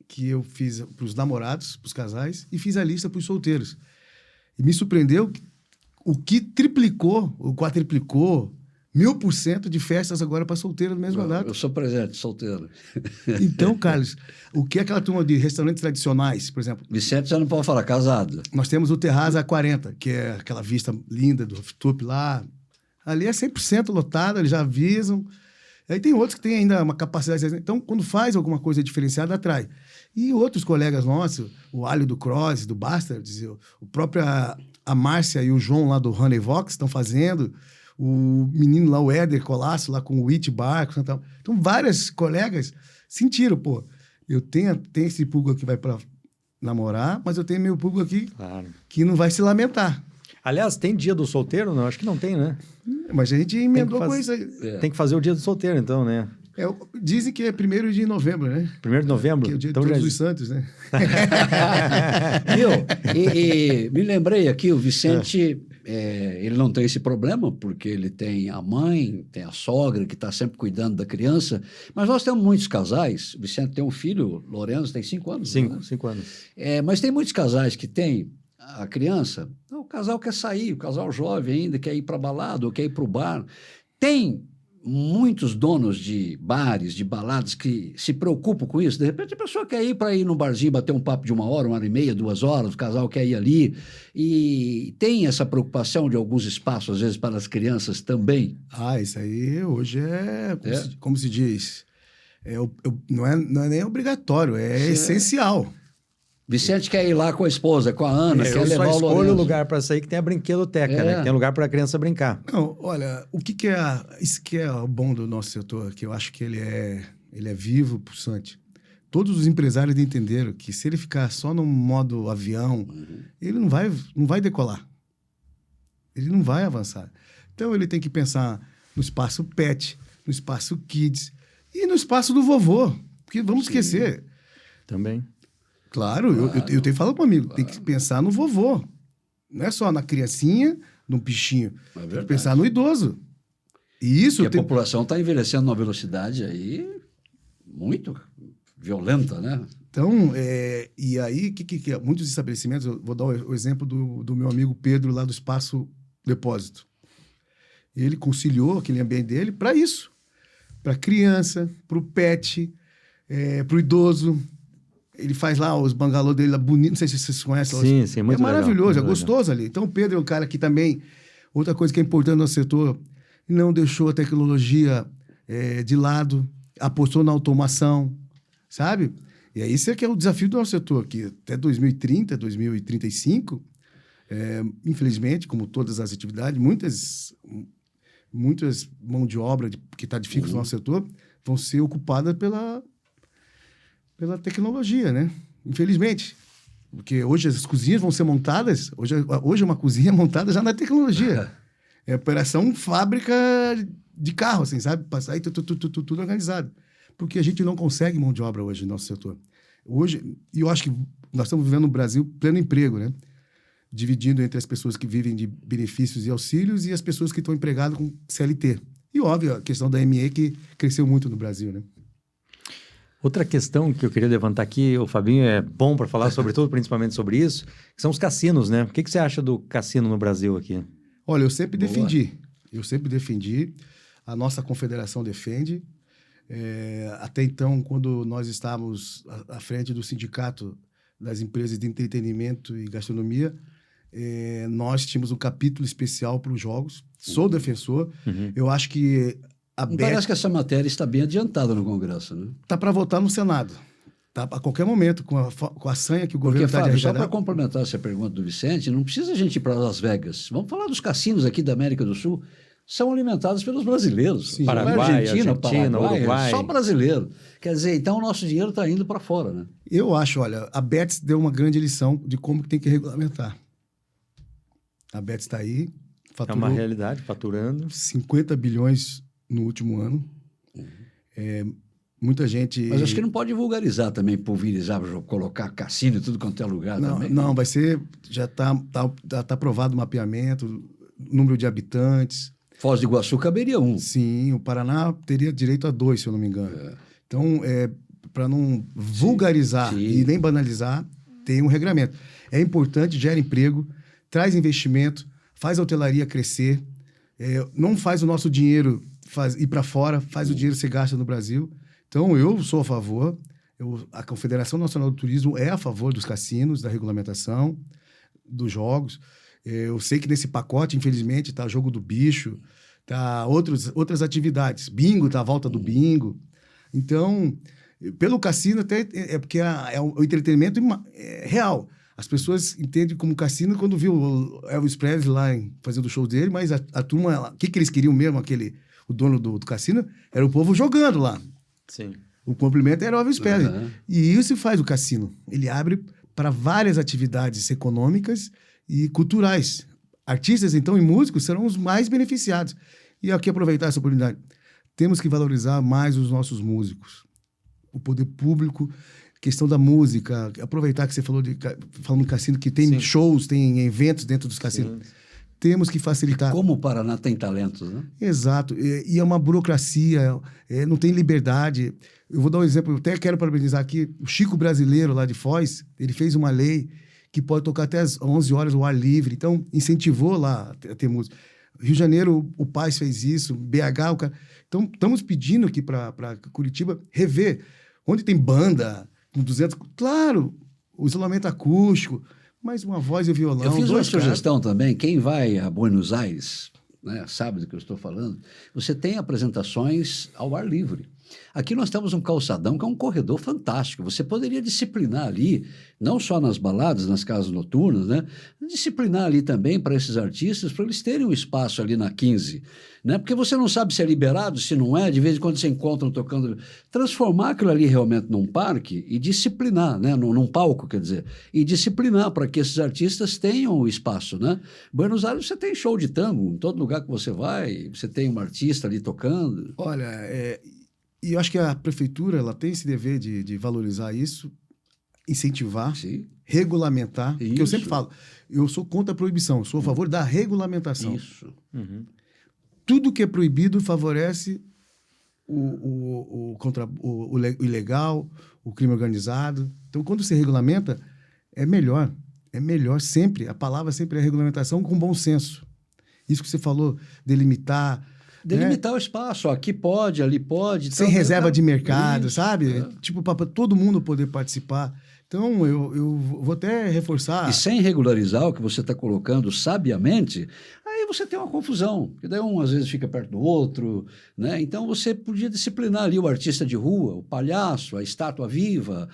Speaker 3: que eu fiz para os namorados, para os casais, e fiz a lista para os solteiros. E me surpreendeu o que triplicou, ou quadriplicou, 1000% de festas agora para solteiro na mesma data.
Speaker 2: Eu sou presente, solteiro.
Speaker 3: Então, Carlos, o que é aquela turma de restaurantes tradicionais, por exemplo?
Speaker 2: Vicente já não pode falar, casado.
Speaker 3: Nós temos o Terraço A40, que é aquela vista linda do rooftop lá. Ali é 100% lotado, eles já avisam. Aí tem outros que têm ainda uma capacidade. Então, quando faz alguma coisa diferenciada, atrai. E outros colegas nossos, o Alho do Cross, do Bastards, o próprio a Márcia e o João lá do Honey Vox estão fazendo, o menino lá, o Éder Colasso, lá com o Witch Bar. Então, vários colegas sentiram, pô, eu tenho esse público que vai para namorar, mas eu tenho meu público aqui que não vai se lamentar.
Speaker 1: Aliás, tem dia do solteiro? Não, acho que não tem, né?
Speaker 3: Mas a gente emendou com isso aí.
Speaker 1: Tem que fazer o dia do solteiro, então, né?
Speaker 3: Dizem que é 1º de novembro, né?
Speaker 1: 1º de novembro?
Speaker 3: Que é o dia
Speaker 1: então
Speaker 3: de Todos os Santos, né?
Speaker 2: Viu? E me lembrei aqui, o Vicente, ele não tem esse problema, porque ele tem a mãe, tem a sogra, que está sempre cuidando da criança, mas nós temos muitos casais, o Vicente tem um filho, Lourenço, tem 5 anos.
Speaker 1: 5 anos.
Speaker 2: Mas tem muitos casais que têm a criança, o casal quer sair, o casal jovem ainda quer ir para a balada ou quer ir para o bar. Tem muitos donos de bares, de baladas que se preocupam com isso. De repente a pessoa quer ir para ir num barzinho, bater um papo de 1 hora, 1h30, 2 horas, o casal quer ir ali. E tem essa preocupação de alguns espaços, às vezes, para as crianças também.
Speaker 3: Isso aí hoje como se diz, não é nem obrigatório, é essencial.
Speaker 2: Vicente quer ir lá com a esposa, com a Ana, quer levar o Lourenço.
Speaker 1: Eu só escolho o lugar para sair que tem a brinquedoteca, né? Que tem lugar para a criança brincar.
Speaker 3: Não, olha, isso que é o bom do nosso setor, que eu acho que ele é vivo, pulsante. Todos os empresários entenderam que se ele ficar só no modo avião, ele não vai decolar. Ele não vai avançar. Então, ele tem que pensar no espaço pet, no espaço kids e no espaço do vovô. Porque vamos esquecer.
Speaker 1: Também.
Speaker 3: Claro, eu tenho falado para o amigo, tem que pensar no vovô. Não é só na criancinha, no bichinho. Tem que pensar no idoso. E isso...
Speaker 2: a população está envelhecendo numa velocidade aí muito violenta, né?
Speaker 3: Então, e aí, que muitos estabelecimentos, eu vou dar o exemplo do meu amigo Pedro, lá do Espaço Depósito. Ele conciliou aquele ambiente dele para isso. Para a criança, para o pet, para o idoso. Ele faz lá os bangalô dele lá bonito, não sei se vocês conhecem.
Speaker 1: Sim, muito legal.
Speaker 3: É maravilhoso,
Speaker 1: muito
Speaker 3: gostoso ali. Então, o Pedro é um cara que também... Outra coisa que é importante no setor, não deixou a tecnologia de lado, apostou na automação, sabe? E aí, isso é que é o desafio do nosso setor, que até 2030, 2035, infelizmente, como todas as atividades, muitas mão de obra que está difícil no nosso setor vão ser ocupadas pela tecnologia, né? Infelizmente. Porque hoje as cozinhas vão ser montadas... Hoje uma cozinha é montada já na tecnologia. É operação fábrica de carro, assim, sabe? Passar aí tudo organizado. Porque a gente não consegue mão de obra hoje no nosso setor. Hoje, e eu acho que nós estamos vivendo no Brasil pleno emprego, né? dividindo entre as pessoas que vivem de benefícios e auxílios e as pessoas que estão empregadas com CLT. E, óbvio, a questão da ME que cresceu muito no Brasil, né?
Speaker 1: Outra questão que eu queria levantar aqui, o Fabinho é bom para falar sobre tudo, principalmente sobre isso, que são os cassinos, né? O que você acha do cassino no Brasil aqui?
Speaker 3: Olha, eu sempre defendi, a nossa confederação defende. Até então, quando nós estávamos à frente do sindicato das empresas de entretenimento e gastronomia, nós tínhamos um capítulo especial para os jogos. Sou defensor. Eu acho que
Speaker 2: parece que essa matéria está bem adiantada no Congresso, né?
Speaker 3: Está para votar no Senado. Tá, a qualquer momento, com a sanha que o governo está de
Speaker 2: Fábio, só para complementar essa pergunta do Vicente, não precisa a gente ir para Las Vegas. Vamos falar dos cassinos aqui da América do Sul. São alimentados pelos brasileiros.
Speaker 1: Sim. Paraguai, Argentina, Uruguai.
Speaker 2: Só brasileiro. Quer dizer, então o nosso dinheiro está indo para fora, né?
Speaker 3: Eu acho, olha, a Betts deu uma grande lição de como tem que regulamentar. A Betts está aí, faturou...
Speaker 1: É uma realidade, faturando.
Speaker 3: 50 bilhões no último ano. Muita gente...
Speaker 2: Mas acho que não pode vulgarizar também, pulverizar, colocar cassino em tudo quanto é lugar também.
Speaker 3: Não, vai ser... Já está aprovado o mapeamento, número de habitantes.
Speaker 2: Foz do Iguaçu caberia 1.
Speaker 3: Sim, o Paraná teria direito a 2, se eu não me engano. Então, para não vulgarizar e nem banalizar, tem um regramento. É importante, gera emprego, traz investimento, faz a hotelaria crescer, não faz o nosso dinheiro ir para fora, faz o dinheiro ser gasto no Brasil. Então, eu sou a favor, a Confederação Nacional do Turismo é a favor dos cassinos, da regulamentação, dos jogos. Eu sei que nesse pacote, infelizmente, está jogo do bicho, tá outras atividades. Bingo, está a volta do bingo. Então, pelo cassino, até porque é o entretenimento real. As pessoas entendem como cassino quando viu o Elvis Presley lá fazendo o show dele, mas a turma, o que eles queriam mesmo, o dono do cassino, era o povo jogando lá.
Speaker 1: Sim.
Speaker 3: O complemento era o Elvis Presley. E isso faz o cassino. Ele abre para várias atividades econômicas e culturais. Artistas, então, e músicos serão os mais beneficiados. E aqui aproveitar essa oportunidade. Temos que valorizar mais os nossos músicos. O poder público, questão da música. Aproveitar que você falando de cassino, que tem shows, tem eventos dentro dos cassinos. Sim. Temos que facilitar.
Speaker 2: E como o Paraná tem talentos, né?
Speaker 3: Exato. E é uma burocracia, não tem liberdade. Eu vou dar um exemplo, eu até quero parabenizar aqui, o Chico Brasileiro, lá de Foz, ele fez uma lei que pode tocar até às 11 horas ao ar livre. Então, incentivou lá a ter música. Rio de Janeiro, o Paz fez isso, BH, o cara... Então, estamos pedindo aqui para Curitiba rever. Onde tem banda, com 200... Claro, o isolamento acústico, mas uma voz e violão...
Speaker 2: Eu fiz uma sugestão também, quem vai a Buenos Aires, né, sabe do que eu estou falando, você tem apresentações ao ar livre. Aqui nós temos um calçadão que é um corredor fantástico. Você poderia disciplinar ali, não só nas baladas, nas casas noturnas, né? Disciplinar ali também para esses artistas, para eles terem um espaço ali na 15, né? Porque você não sabe se é liberado, se não é, de vez em quando se encontram tocando. Transformar aquilo ali realmente num parque e disciplinar, né? Num palco, quer dizer, e disciplinar para que esses artistas tenham o espaço, né? Buenos Aires você tem show de tango, em todo lugar que você vai, você tem um artista ali tocando.
Speaker 3: Olha, e eu acho que a prefeitura ela tem esse dever de valorizar isso, incentivar, regulamentar. Isso. Que eu sempre falo, eu sou contra a proibição, eu sou a favor da regulamentação.
Speaker 2: Isso.
Speaker 3: Tudo que é proibido favorece o ilegal, o crime organizado. Então, quando se regulamenta, é melhor sempre. A palavra sempre é regulamentação com bom senso. Isso que você falou, delimitar...
Speaker 2: Delimitar o espaço, aqui pode, ali pode.
Speaker 3: Sem reserva de mercado, sabe? Tipo, para todo mundo poder participar. Então, eu vou até reforçar...
Speaker 2: E sem regularizar o que você está colocando sabiamente, aí você tem uma confusão. Porque daí um, às vezes, fica perto do outro, né? Então, você podia disciplinar ali o artista de rua, o palhaço, a estátua viva,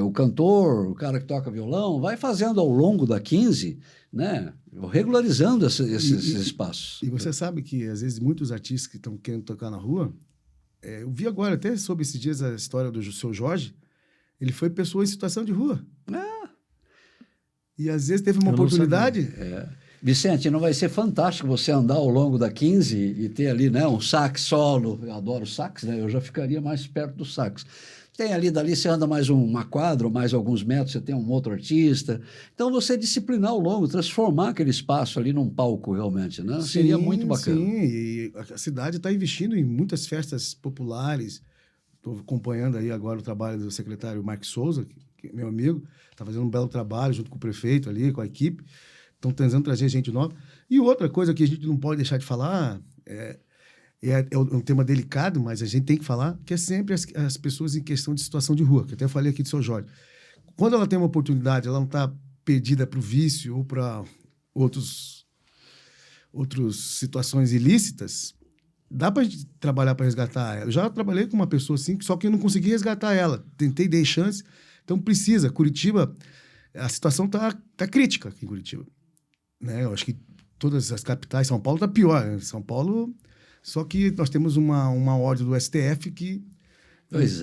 Speaker 2: o cantor, o cara que toca violão, vai fazendo ao longo da 15, né? Regularizando esses espaços.
Speaker 3: E você sabe que, às vezes, muitos artistas que estão querendo tocar na rua... eu vi agora, até sobre esses dias, a história do Seu Jorge. Ele foi pessoa em situação de rua. E, às vezes, teve uma oportunidade...
Speaker 2: Vicente, não vai ser fantástico você andar ao longo da 15 e ter ali, né, um sax solo? Eu adoro sax, né? Eu já ficaria mais perto do sax. tem ali, dali você anda mais uma quadra, ou mais alguns metros, você tem um outro artista. Então, você disciplinar ao longo, transformar aquele espaço ali num palco realmente, né? Seria muito bacana.
Speaker 3: Sim, e a cidade está investindo em muitas festas populares. Estou acompanhando aí agora o trabalho do secretário Marcos Souza, que é meu amigo, está fazendo um belo trabalho junto com o prefeito ali, com a equipe. Estão tentando trazer gente nova. E outra coisa que a gente não pode deixar de falar é um tema delicado, mas a gente tem que falar, que é sempre as pessoas em questão de situação de rua, que eu até falei aqui de São Jorge. Quando ela tem uma oportunidade, ela não está perdida para o vício ou para outras situações ilícitas, dá para a gente trabalhar para resgatar ela. Eu já trabalhei com uma pessoa assim, só que eu não consegui resgatar ela. Tentei, dei chance. Então precisa. Curitiba, a situação tá crítica aqui em Curitiba. Né? Eu acho que todas as capitais, São Paulo está pior. Né? São Paulo... Só que nós temos uma ordem do STF que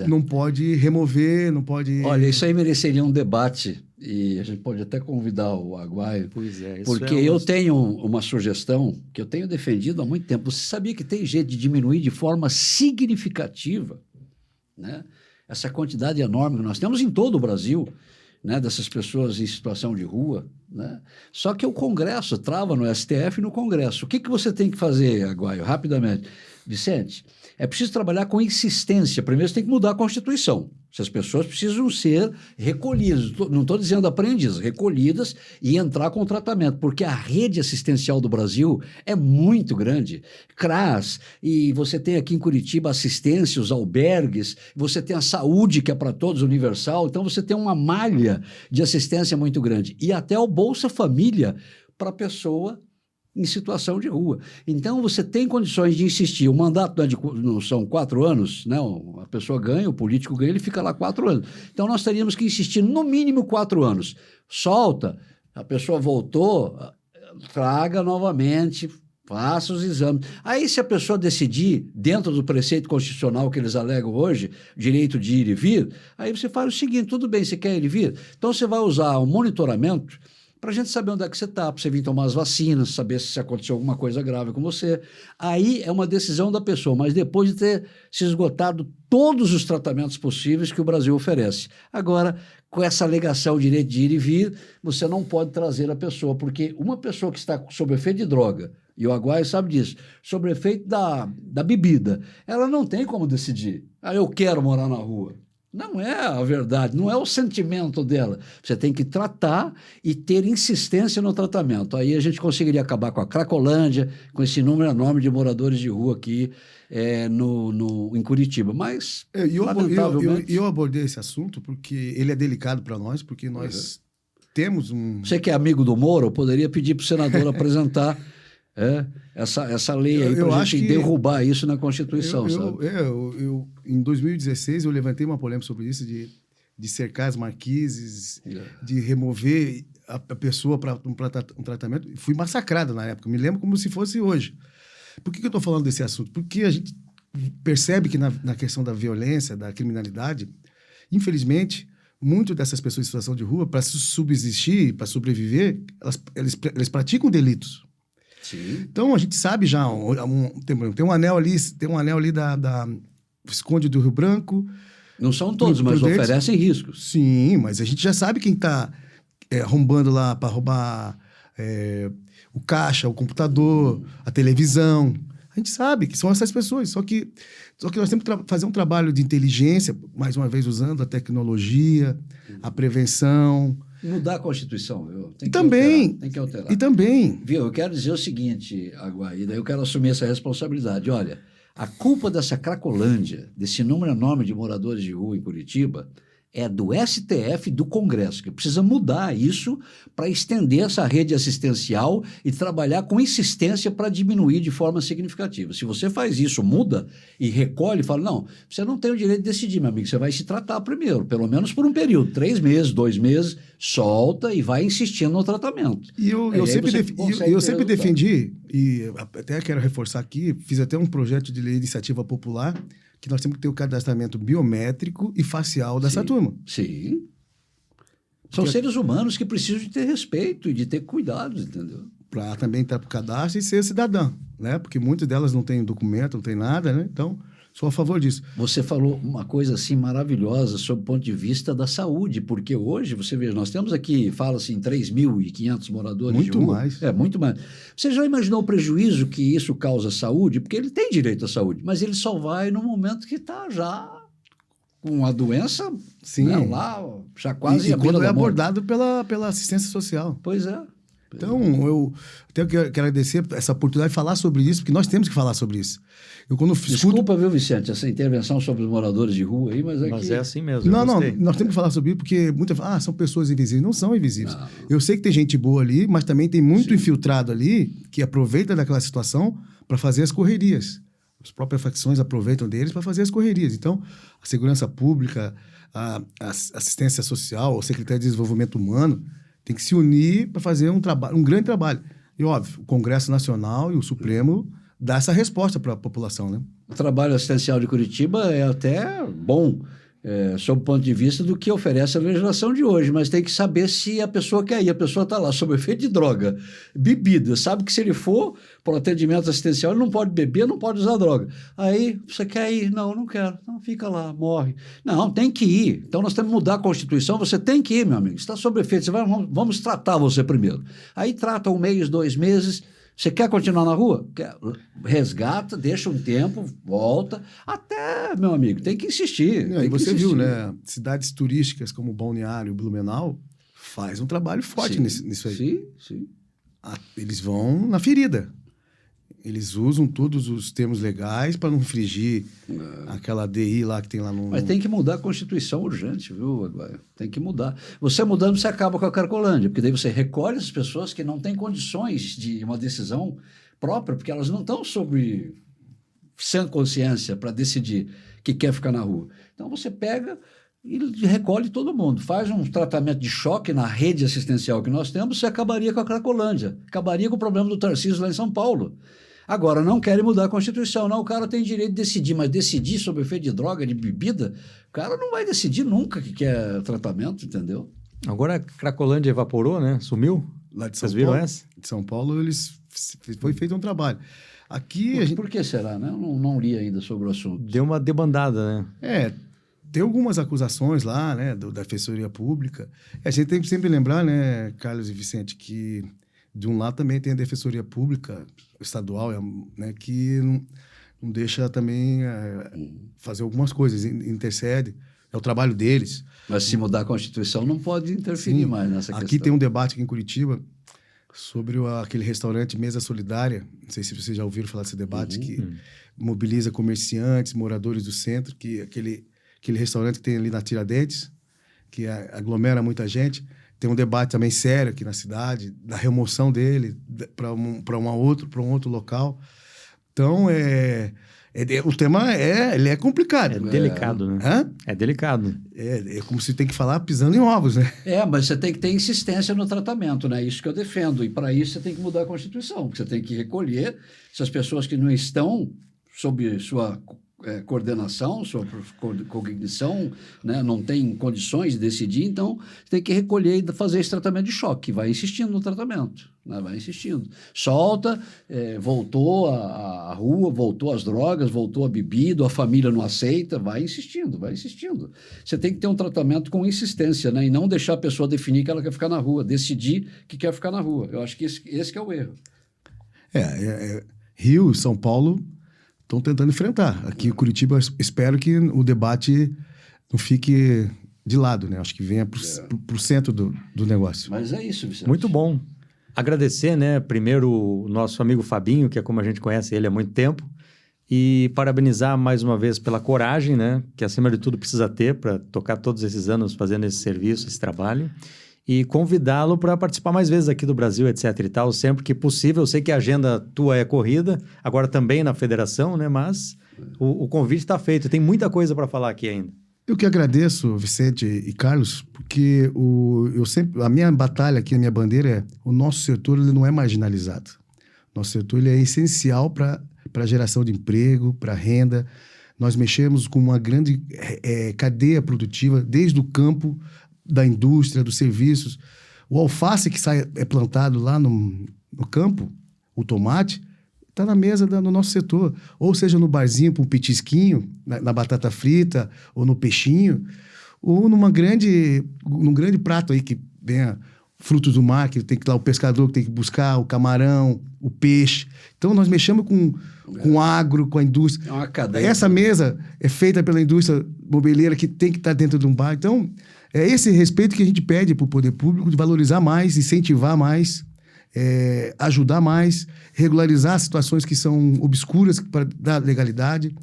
Speaker 3: não pode remover, não pode...
Speaker 2: Olha, isso aí mereceria um debate e a gente pode até convidar o Aguaio.
Speaker 1: Pois é.
Speaker 2: Porque eu tenho uma sugestão que eu tenho defendido há muito tempo. Você sabia que tem jeito de diminuir de forma significativa, né, essa quantidade enorme que nós temos em todo o Brasil, né, dessas pessoas em situação de rua, né? Só que o Congresso trava no STF e no Congresso. O que você tem que fazer, Aguaio, rapidamente? Vicente, é preciso trabalhar com insistência. Primeiro, você tem que mudar a Constituição. Essas pessoas precisam ser recolhidas, não estou dizendo apreendidas, recolhidas e entrar com tratamento, porque a rede assistencial do Brasil é muito grande. CRAS, e você tem aqui em Curitiba assistência, os albergues, você tem a saúde, que é para todos, universal, então você tem uma malha de assistência muito grande. E até o Bolsa Família para a pessoa em situação de rua. Então, você tem condições de insistir. O mandato não são 4 anos, né? A pessoa ganha, o político ganha, ele fica lá 4 anos. Então, nós teríamos que insistir no mínimo 4 anos. Solta, a pessoa voltou, traga novamente, faça os exames. Aí, se a pessoa decidir, dentro do preceito constitucional que eles alegam hoje, direito de ir e vir, aí você faz o seguinte, tudo bem, você quer ir e vir? Então, você vai usar o monitoramento para a gente saber onde é que você está, para você vir tomar as vacinas, saber se aconteceu alguma coisa grave com você. Aí é uma decisão da pessoa, mas depois de ter se esgotado todos os tratamentos possíveis que o Brasil oferece. Agora, com essa alegação, o direito de ir e vir, você não pode trazer a pessoa, porque uma pessoa que está sob efeito de droga, e o Aguaio sabe disso, sob efeito da bebida, ela não tem como decidir. Eu quero morar na rua. Não é a verdade, não é o sentimento dela. Você tem que tratar e ter insistência no tratamento. Aí a gente conseguiria acabar com a Cracolândia, com esse número enorme de moradores de rua aqui em Curitiba. Mas, lamentavelmente...
Speaker 3: Eu abordei esse assunto porque ele é delicado para nós, porque nós temos um...
Speaker 2: Você que é amigo do Moro, eu poderia pedir para o senador apresentar essa lei aí para a gente derrubar isso na Constituição, sabe?
Speaker 3: Em 2016, eu levantei uma polêmica sobre isso, de cercar as marquises, de remover a pessoa para um tratamento. Fui massacrado na época, me lembro como se fosse hoje. Por que eu estou falando desse assunto? Porque a gente percebe que na questão da violência, da criminalidade, infelizmente, muitas dessas pessoas em situação de rua, para subsistir, para sobreviver, eles praticam delitos.
Speaker 2: Sim.
Speaker 3: Então, a gente sabe já, tem um anel ali da Visconde do Rio Branco.
Speaker 2: Não são todos, mas oferecem riscos.
Speaker 3: Sim, mas a gente já sabe quem está arrombando lá para roubar o caixa, o computador, a televisão. A gente sabe que são essas pessoas, só que nós temos que fazer um trabalho de inteligência, mais uma vez usando a tecnologia, a prevenção...
Speaker 2: Mudar a Constituição, viu? Tem que alterar.
Speaker 3: E também...
Speaker 2: Viu, eu quero dizer o seguinte, Aguaí, daí eu quero assumir essa responsabilidade. Olha, a culpa dessa Cracolândia, desse número enorme de moradores de rua em Curitiba, é do STF e do Congresso, que precisa mudar isso para estender essa rede assistencial e trabalhar com insistência para diminuir de forma significativa. Se você faz isso, muda e recolhe e fala, não, você não tem o direito de decidir, meu amigo, você vai se tratar primeiro, pelo menos por um período, 3 meses, 2 meses, solta e vai insistindo no tratamento.
Speaker 3: E eu sempre defendi, e até quero reforçar aqui, fiz até um projeto de lei de iniciativa popular, que nós temos que ter o cadastramento biométrico e facial dessa turma.
Speaker 2: Sim. São seres humanos que precisam de ter respeito e de ter cuidado, entendeu?
Speaker 3: Para também estar para o cadastro e ser cidadã, né? Porque muitas delas não têm documento, não têm nada, né? Então, Sou a favor disso.
Speaker 2: Você falou uma coisa assim maravilhosa sob o ponto de vista da saúde, porque hoje, você vê, nós temos aqui, fala-se em 3.500 moradores
Speaker 3: Muito
Speaker 2: de rua.
Speaker 3: mais.
Speaker 2: Muito mais. Você já imaginou o prejuízo que isso causa à saúde? Porque ele tem direito à saúde, mas ele só vai no momento que está já com a doença,
Speaker 3: Sim.
Speaker 2: né, lá, já quase
Speaker 3: E
Speaker 2: à beira
Speaker 3: quando é
Speaker 2: da morte.
Speaker 3: abordado pela assistência social.
Speaker 2: Pois é.
Speaker 3: Então, eu até quero agradecer essa oportunidade de falar sobre isso, porque nós temos que falar sobre isso. Eu, quando escuto...
Speaker 2: Desculpa, viu, Vicente, essa intervenção sobre os moradores de rua aí, mas é
Speaker 1: Mas
Speaker 2: que...
Speaker 1: é assim mesmo.
Speaker 3: Não,
Speaker 1: eu gostei.
Speaker 3: nós temos que falar sobre isso, porque muitas são pessoas invisíveis. Não são invisíveis.
Speaker 2: Não.
Speaker 3: Eu sei que tem gente boa ali, mas também tem muito infiltrado ali que aproveita daquela situação para fazer as correrias. As próprias facções aproveitam deles para fazer as correrias. Então, a segurança pública, a assistência social, a Secretaria de Desenvolvimento Humano tem que se unir para fazer um grande trabalho. E, óbvio, o Congresso Nacional e o Supremo dá essa resposta para a população, né?
Speaker 2: O trabalho assistencial de Curitiba é até bom, sob o ponto de vista do que oferece a legislação de hoje, mas tem que saber se a pessoa quer ir. A pessoa está lá sob efeito de droga, bebida, sabe que se ele for para o atendimento assistencial, ele não pode beber, não pode usar droga. Aí, você quer ir? Não quero. Não, fica lá, morre. Não, tem que ir. Então, nós temos que mudar a Constituição, você tem que ir, meu amigo. Você está sob efeito, vamos tratar você primeiro. Aí trata 1 mês, 2 meses... Você quer continuar na rua? Resgata, deixa um tempo, volta. Até, meu amigo, tem que insistir.
Speaker 3: E você viu, né? Cidades turísticas como Balneário e Blumenau faz um trabalho forte nisso aí.
Speaker 2: Sim.
Speaker 3: Eles vão na ferida. Eles usam todos os termos legais para não infringir aquela DI lá que tem lá no...
Speaker 2: Mas tem que mudar a Constituição urgente, viu, Aguaio? Tem que mudar. Você mudando, você acaba com a Cracolândia, porque daí você recolhe as pessoas que não têm condições de uma decisão própria, porque elas não estão sob sã consciência para decidir que quer ficar na rua. Então você pega e recolhe todo mundo, faz um tratamento de choque na rede assistencial que nós temos, você acabaria com a Cracolândia, acabaria com o problema do Tarcísio lá em São Paulo. Agora, não querem mudar a Constituição. Não, o cara tem direito de decidir, mas decidir sobre o efeito de droga, de bebida, o cara não vai decidir nunca que quer tratamento, entendeu?
Speaker 1: Agora a Cracolândia evaporou, né? Sumiu?
Speaker 3: Lá de São
Speaker 1: Vocês viram
Speaker 3: Paulo,
Speaker 1: essa?
Speaker 3: De São Paulo, foi feito um trabalho. Aqui
Speaker 2: Por que será, né? Eu não li ainda sobre o assunto.
Speaker 1: Deu uma debandada, né?
Speaker 3: Tem algumas acusações lá, né, da Defensoria Pública. A gente tem que sempre lembrar, né, Carlos e Vicente, que de um lado também tem a Defensoria Pública estadual, né, que não deixa também fazer algumas coisas, intercede, é o trabalho deles.
Speaker 2: Mas se mudar a Constituição não pode interferir mais nessa questão.
Speaker 3: Aqui tem um debate aqui em Curitiba sobre aquele restaurante Mesa Solidária, não sei se vocês já ouviram falar desse debate, que mobiliza comerciantes, moradores do centro, que aquele restaurante que tem ali na Tiradentes, que aglomera muita gente. Tem um debate também sério aqui na cidade, da remoção dele para um outro local. Então, o tema ele é complicado.
Speaker 1: É delicado, né?
Speaker 3: Hã?
Speaker 1: É delicado.
Speaker 3: É como se tem que falar pisando em ovos, né?
Speaker 2: Mas você tem que ter insistência no tratamento, né? Isso que eu defendo. E para isso você tem que mudar a Constituição, porque você tem que recolher essas pessoas que não estão sob sua coordenação, sua cognição, né? Não tem condições de decidir, então você tem que recolher e fazer esse tratamento de choque. Vai insistindo no tratamento, né? Vai insistindo. Solta, voltou a rua, voltou as drogas, voltou a bebida, a família não aceita, vai insistindo, vai insistindo. Você tem que ter um tratamento com insistência, né? E não deixar a pessoa definir que ela quer ficar na rua, decidir que quer ficar na rua. Eu acho que esse que é o erro.
Speaker 3: Rio, São Paulo estão tentando enfrentar. Aqui em Curitiba, espero que o debate não fique de lado, né? Acho que venha para o centro do negócio.
Speaker 2: Mas é isso, Vicente.
Speaker 1: Muito bom. Agradecer, né? Primeiro, o nosso amigo Fabinho, que é como a gente conhece ele há muito tempo, e parabenizar mais uma vez pela coragem, né? Que acima de tudo precisa ter para tocar todos esses anos fazendo esse serviço, esse trabalho. E convidá-lo para participar mais vezes aqui do Brasil, etc e tal, sempre que possível. Eu sei que a agenda tua é corrida, agora também na federação, né? Mas o convite está feito. Tem muita coisa para falar aqui ainda.
Speaker 3: Eu que agradeço, Vicente e Carlos, porque a minha batalha aqui, a minha bandeira é o nosso setor ele não é marginalizado. Nosso setor ele é essencial para a geração de emprego, para a renda. Nós mexemos com uma grande cadeia produtiva, desde o campo, da indústria, dos serviços. O alface que é plantado lá no campo, o tomate, está na mesa no nosso setor. Ou seja, no barzinho, para um petisquinho, na batata frita, ou no peixinho, ou num grande prato aí que venha frutos do mar, que tem que lá o pescador que tem que buscar, o camarão, o peixe. Então, nós mexemos com agro, com a indústria.
Speaker 2: É uma cadeia.
Speaker 3: Essa mesa é feita pela indústria mobeleira que tem que estar dentro de um bar. Então, é esse respeito que a gente pede para o poder público, de valorizar mais, incentivar mais, ajudar mais, regularizar situações que são obscuras para dar legalidade,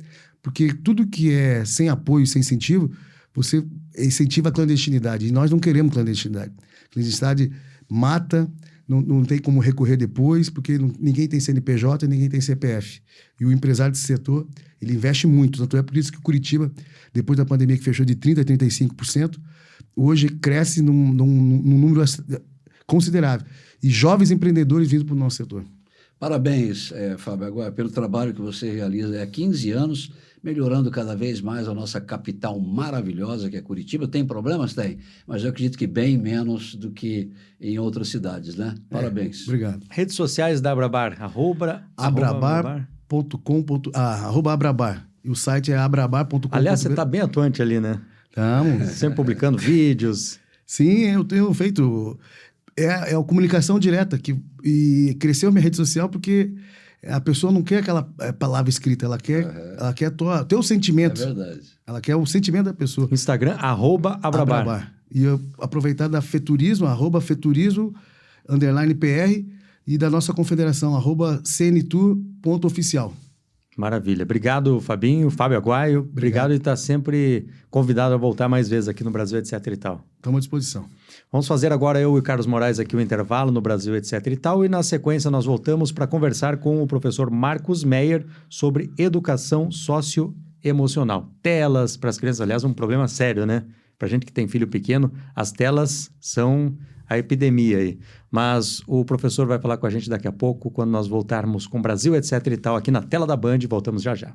Speaker 3: porque tudo que é sem apoio, sem incentivo, você incentiva a clandestinidade. E nós não queremos clandestinidade. Clandestinidade mata, não tem como recorrer depois, porque ninguém tem CNPJ e ninguém tem CPF. E o empresário desse setor, ele investe muito. Tanto é por isso que Curitiba, depois da pandemia que fechou de 30% a 35%, hoje cresce num número considerável. E jovens empreendedores vindo para o nosso setor.
Speaker 2: Parabéns, Fábio, agora pelo trabalho que você realiza há 15 anos, melhorando cada vez mais a nossa capital maravilhosa, que é Curitiba. Tem problemas? Tem, mas eu acredito que bem menos do que em outras cidades, né? Parabéns.
Speaker 3: Obrigado.
Speaker 1: Redes sociais da Abrabar,
Speaker 3: abrabar.com.br. E o site é abrabar.com.br.
Speaker 1: Aliás, você está bem atuante ali, né?
Speaker 3: Estamos.
Speaker 1: Sempre publicando vídeos.
Speaker 3: Sim, eu tenho feito... É a comunicação direta e cresceu minha rede social porque a pessoa não quer aquela palavra escrita, ela quer teu sentimento.
Speaker 2: É verdade.
Speaker 3: Ela quer o sentimento da pessoa.
Speaker 1: Instagram, @Abrabar.
Speaker 3: E eu aproveitar da Feturismo, @Feturismo_PR e da nossa confederação, @cntur.oficial.
Speaker 1: Maravilha. Obrigado, Fabinho, Fábio Aguaio. Obrigado e estar sempre convidado a voltar mais vezes aqui no Brasil, etc e tal.
Speaker 3: Estamos à disposição.
Speaker 1: Vamos fazer agora eu e o Carlos Moraes aqui o intervalo no Brasil, etc e tal. E na sequência nós voltamos para conversar com o professor Marcos Meyer sobre educação socioemocional. Telas para as crianças, aliás, um problema sério, né? Para gente que tem filho pequeno, as telas são a epidemia aí. Mas o professor vai falar com a gente daqui a pouco, quando nós voltarmos com Brasil, etc e tal, aqui na tela da Band. Voltamos já já.